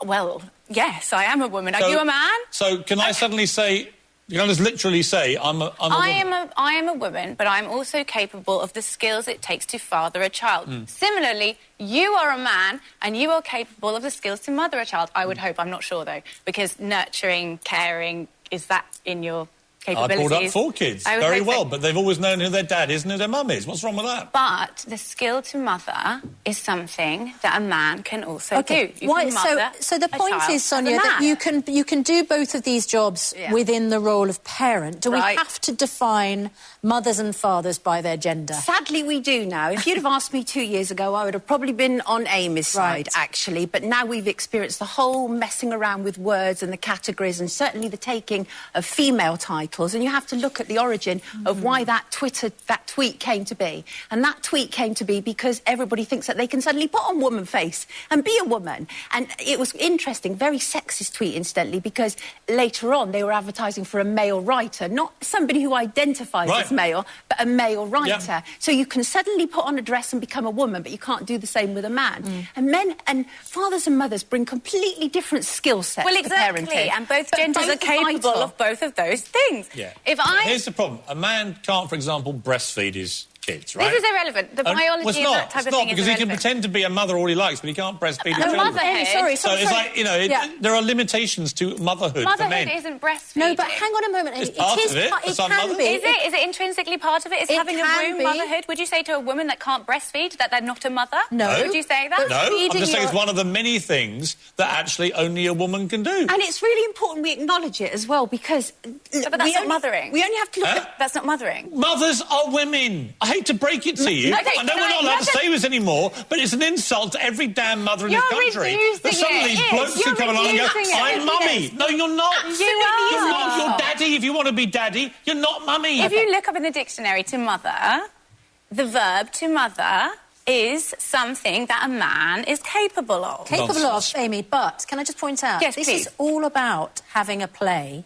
Well, yes, I am a woman. Are you a man? So can I suddenly say... You can just literally say, I'm a woman. I am a woman, but I'm also capable of the skills it takes to father a child. Similarly, you are a man, and you are capable of the skills to mother a child. I would hope. I'm not sure, though, because nurturing, caring, is that in your capabilities? I brought up 4 kids very well, but they've always known who their dad is and who their mum is. What's wrong with that? But the skill to mother is something that a man can also do. You can mother so the a point child is, Sonia, as a that man. you can do both of these jobs within the role of parent. Do we Right. have to define mothers and fathers by their gender? Sadly, we do now. If you'd have asked me 2 years ago, I would have probably been on Amy's side, actually. But now we've experienced the whole messing around with words and the categories and certainly the taking of female titles. And you have to look at the origin of why that tweet came to be. And that tweet came to be because everybody thinks that they can suddenly put on woman face and be a woman. And it was interesting, very sexist tweet, incidentally, because later on they were advertising for a male writer, not somebody who identifies as male, but a male writer. So you can suddenly put on a dress and become a woman, but you can't do the same with a man. And men and fathers and mothers bring completely different skill sets Well, to exactly, parenting. and both But genders both are capable vital. of both of those things. Yeah. If Here's the problem. A man can't, for example, breastfeed his kids, right? This is irrelevant. The biology well, of that type of thing because is he can irrelevant. pretend to be a mother all he likes, but he can't breastfeed his A children. motherhood... So it's like, you know, there are limitations to motherhood for men. Motherhood isn't breastfeeding. No, but hang on a moment. It's part of it. It Some can mothers- be. Is it intrinsically part of it? Is It having a can womb be. motherhood? Would you say to a woman that can't breastfeed that they're not a mother? No. Would you say that? No, I'm just saying it's one of the many things that actually only a woman can do. And it's really important we acknowledge it as well, because... But that's not mothering. We only have to look at... That's not mothering. Mothers are women. I hate to break it to you. Okay, I know can we're not I- allowed to say this anymore, but it's an insult to every damn mother in this You're country. reducing That suddenly it. blokes You're can come along and go, reducing it. I'm mummy. No, you're not. You are. You're not. You're daddy if you want to be daddy. You're not mummy. If you look up in the dictionary to mother, the verb to mother is something that a man is capable of. Capable of, Amy, but can I just point out, Yes, this please. is all about having a play,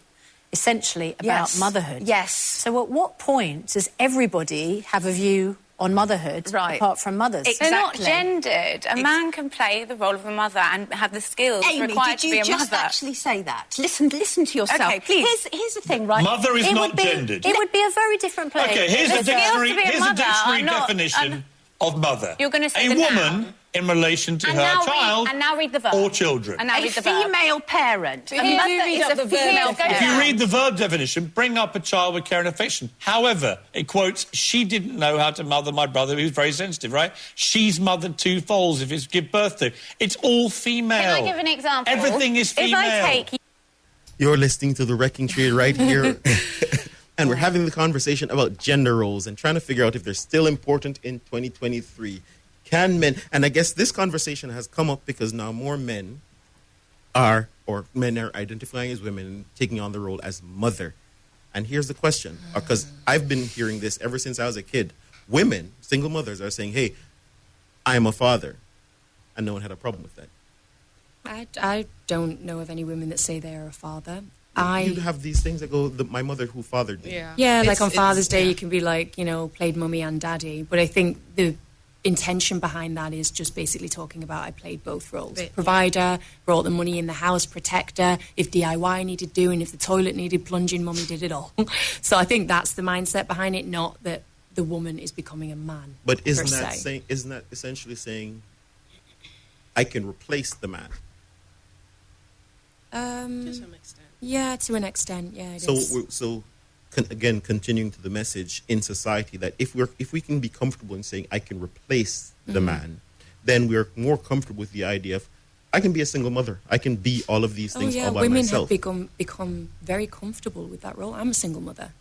essentially about Yes. motherhood. Yes. So at what point does everybody have a view on motherhood apart from mothers? They're not gendered. A man can play the role of a mother and have the skills Amy, required did to be you a just mother. actually say that? Listen to yourself. Okay, please. Here's the thing, right? Mother is It not would be- gendered. It would be a very different play. Okay, here's The a skills dictionary, to be a here's a mother dictionary are not- definition of mother. You're gonna say a the woman noun. in relation to And her now read- child and now read the verb. or children. And now A read the verb. female parent. Here, A mother read is up a the verb. female Go If parent. you read the verb definition, bring up a child with care and affection. However, it quotes, she didn't know how to mother my brother, he was very sensitive, right? She's mothered 2 foals if it's give birth to. It's all female. Can I give an example? Everything is female. If I take... You're listening to The Wrecking Trade right here. And we're having the conversation about gender roles and trying to figure out if they're still important in 2023. Can men... And I guess this conversation has come up because now more men are identifying as women and taking on the role as mother. And here's the question, because I've been hearing this ever since I was a kid. Women, single mothers, are saying, hey, I'm a father. And no one had a problem with that. I don't know of any women that say they are a father. You have these things that go, my mother who fathered me. Yeah, like on Father's Day, you can be like, played mummy and daddy. But I think the intention behind that is just basically talking about I played both roles. Provider, brought the money in the house, protector, if DIY needed doing, if the toilet needed plunging, mummy did it all. So I think that's the mindset behind it, not that the woman is becoming a man. But isn't that essentially saying I can replace the man? To some extent. Yeah, to an extent, yeah. It is. So again, continuing to the message in society that if we can be comfortable in saying I can replace the man, then we're more comfortable with the idea of I can be a single mother. I can be all of these things all by women myself. have become very comfortable with that role. I'm a single mother.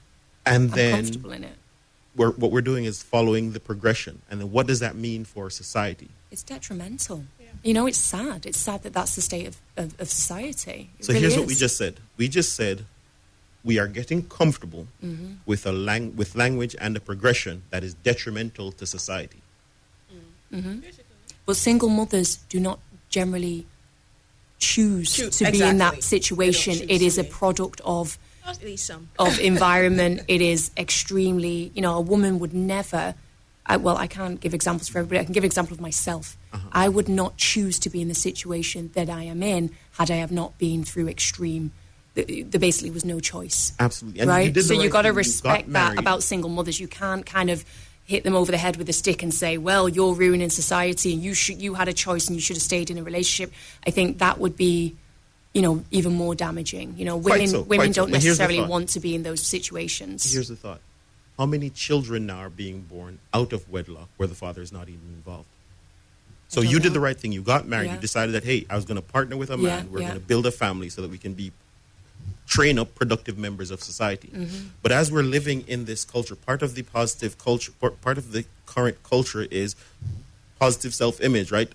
And I'm then comfortable in it. what we're doing is following the progression. And then what does that mean for society? It's detrimental. Yeah. It's sad. It's sad that that's the state of society. So here's what we just said. We just said we are getting comfortable with with language and a progression that is detrimental to society. But single mothers do not generally choose to be in that situation. It is a product of At least some. of environment. It is extremely, a woman would never, I can't give examples for everybody. I can give an example of myself. I would not choose to be in the situation that I am in had I have not been through extreme. There basically was no choice. Absolutely. And right? you did the So right you've got to thing. You respect got that married. about single mothers. You can't kind of hit them over the head with a stick and say, well, you're ruining society and you had a choice and you should have stayed in a relationship. I think that would be, even more damaging. Women don't necessarily want to be in those situations. Here's the thought. How many children now are being born out of wedlock where the father is not even involved? So you did the right thing. You got married. You decided that, hey, I was going to partner with a man. We're going to build a family so that we can train up productive members of society. But as we're living in this culture, part of the positive culture, part of the current culture is positive self-image, right?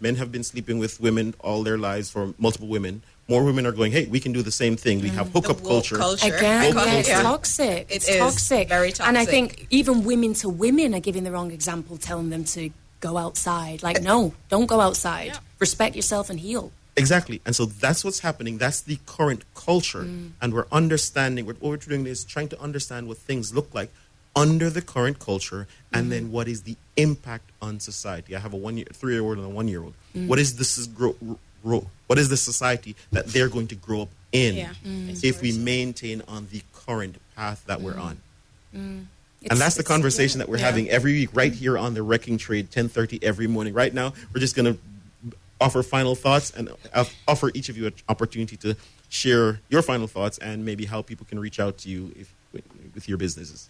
Men have been sleeping with women all their lives, for multiple women. More women are going, hey, we can do the same thing. We have hookup culture. Again, it's toxic. It's toxic. Very toxic. And I think even women to women are giving the wrong example, telling them to go outside. Like, no, don't go outside. Yeah. Respect yourself and heal. Exactly. And so that's what's happening. That's the current culture. And we're understanding, what we're doing is trying to understand what things look like under the current culture, and then what is the impact on society. I have a 3-year-old and a 1-year-old. What is this what is the society that they're going to grow up in if we maintain on the current path that we're on? And that's the conversation that we're having every week right here on The Wrecking Trade, 10:30 every morning. Right now, we're just going to offer final thoughts and offer each of you an opportunity to share your final thoughts and maybe how people can reach out to you with your businesses.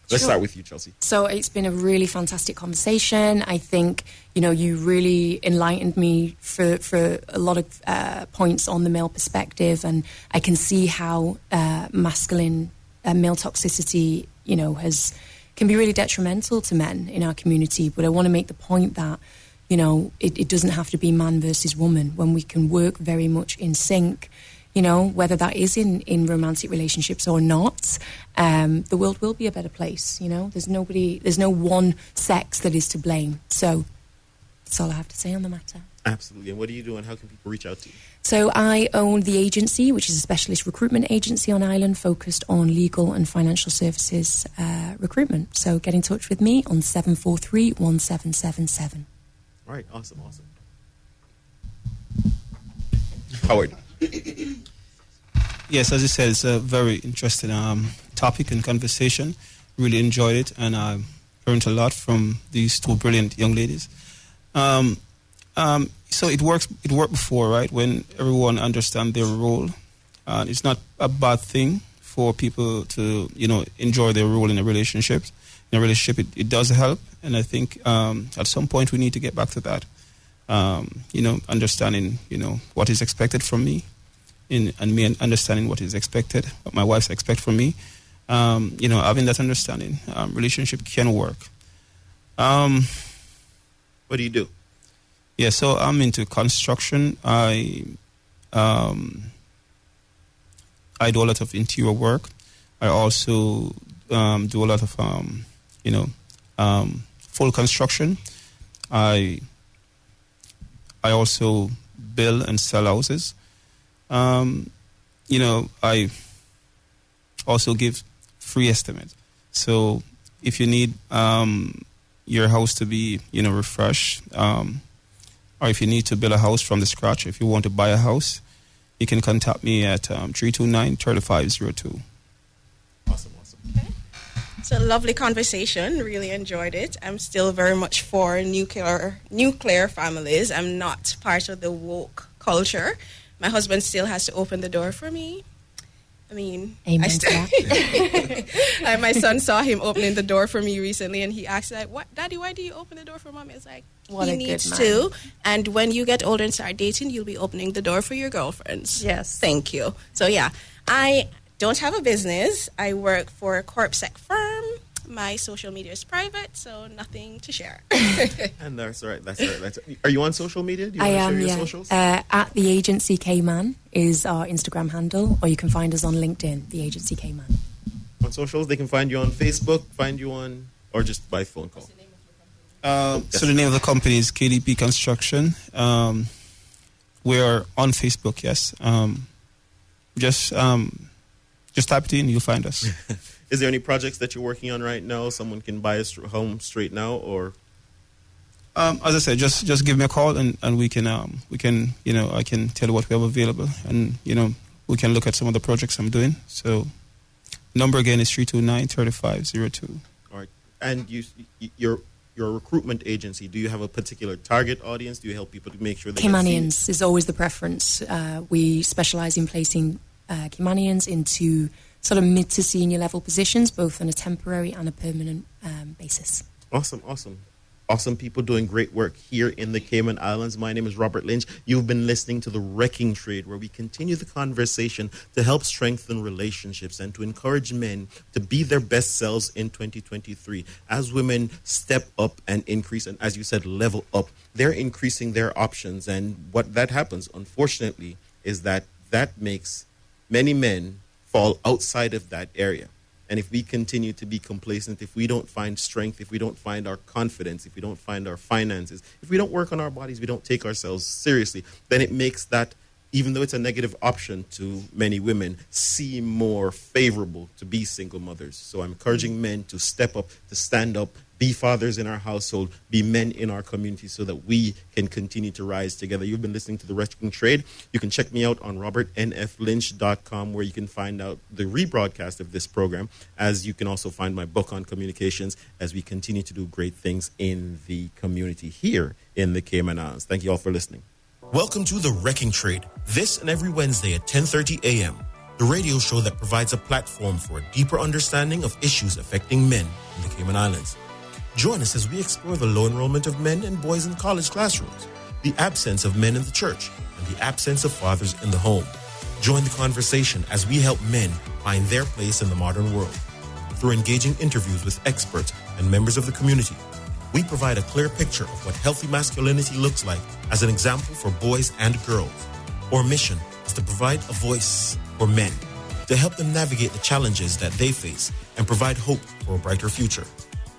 Let's start with you, Chelsea. So it's been a really fantastic conversation. I think, you really enlightened me for a lot of points on the male perspective, and I can see how masculine male toxicity, can be really detrimental to men in our community. But I want to make the point that, it doesn't have to be man versus woman when we can work very much in sync. Whether that is in romantic relationships or not, the world will be a better place. There's no one sex that is to blame. So that's all I have to say on the matter. Absolutely. And what do you do, and how can people reach out to you? So I own The Agency, which is a specialist recruitment agency on Ireland focused on legal and financial services recruitment. So get in touch with me on 743-1777. All right. Awesome. Howard. Yes, as you said, it's a very interesting topic and conversation. Really enjoyed it, and I learned a lot from these two brilliant young ladies. So it worked before, right? When everyone understands their role, it's not a bad thing for people to, enjoy their role in a relationship. In a relationship, it does help, and I think at some point we need to get back to that. Understanding, what is expected from me, and me understanding what is expected, what my wife expects from me. Having that understanding, relationship can work. What do you do? Yeah, so I'm into construction. I do a lot of interior work. I also do a lot of, full construction. I also build and sell houses. I also give free estimate. So if you need your house to be, refreshed, or if you need to build a house from the scratch, if you want to buy a house, you can contact me at 329-3502. Awesome. Okay. It's a lovely conversation. Really enjoyed it. I'm still very much for nuclear families. I'm not part of the woke culture. My husband still has to open the door for me. I mean, amen to that. My son saw him opening the door for me recently, and he asked, like, "What, Daddy? Why do you open the door for Mommy?" It's like, what he a needs good man. to. And when you get older and start dating, you'll be opening the door for your girlfriends. Yes. Thank you. So yeah, I don't have a business. I work for a corpsec firm. My social media is private, so nothing to share. And that's all right. Are you on social media? Do you I want to am, share your yeah. socials? At the Agency K-Man is our Instagram handle, or you can find us on LinkedIn, the Agency K-Man. On socials, they can find you on Facebook, or just by phone call. So the name of the company is KDP Construction. We are on Facebook, yes. Just type it in, you'll find us. Is there any projects that you're working on right now? Someone can buy a home straight now, or? As I said, just give me a call and we can I can tell you what we have available, and we can look at some of the projects I'm doing. So, number again is 329-3502. All right, and your recruitment agency. Do you have a particular target audience? Do you help people to make sure they Caymanians is always the preference. We specialise in placing Caymanians into sort of mid to senior level positions, both on a temporary and a permanent basis. Awesome people doing great work here in the Cayman Islands. My name is Robert Lynch. You've been listening to The Wrecking Trade, where we continue the conversation to help strengthen relationships and to encourage men to be their best selves in 2023. As women step up and increase, and as you said, level up, they're increasing their options. And what that happens, unfortunately, is that makes many men fall outside of that area. And if we continue to be complacent, if we don't find strength, if we don't find our confidence, if we don't find our finances, if we don't work on our bodies, we don't take ourselves seriously, then it makes that, even though it's a negative option to many women, seem more favorable to be single mothers. So I'm encouraging men to step up, to stand up, be fathers in our household, be men in our community, so that we can continue to rise together. You've been listening to The Wrecking Trade. You can check me out on robertnflynch.com, where you can find out the rebroadcast of this program, as you can also find my book on communications, as we continue to do great things in the community here in the Cayman Islands. Thank you all for listening. Welcome to The Wrecking Trade, this and every Wednesday at 10:30 a.m., the radio show that provides a platform for a deeper understanding of issues affecting men in the Cayman Islands. Join us as we explore the low enrollment of men and boys in college classrooms, the absence of men in the church, and the absence of fathers in the home. Join the conversation as we help men find their place in the modern world. Through engaging interviews with experts and members of the community, we provide a clear picture of what healthy masculinity looks like as an example for boys and girls. Our mission is to provide a voice for men, to help them navigate the challenges that they face and provide hope for a brighter future.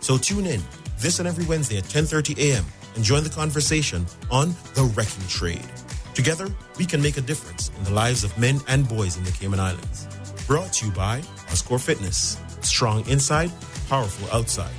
So tune in this and every Wednesday at 10:30 a.m. and join the conversation on The Wrecking Trade. Together, we can make a difference in the lives of men and boys in the Cayman Islands. Brought to you by Oscore Fitness. Strong inside, powerful outside.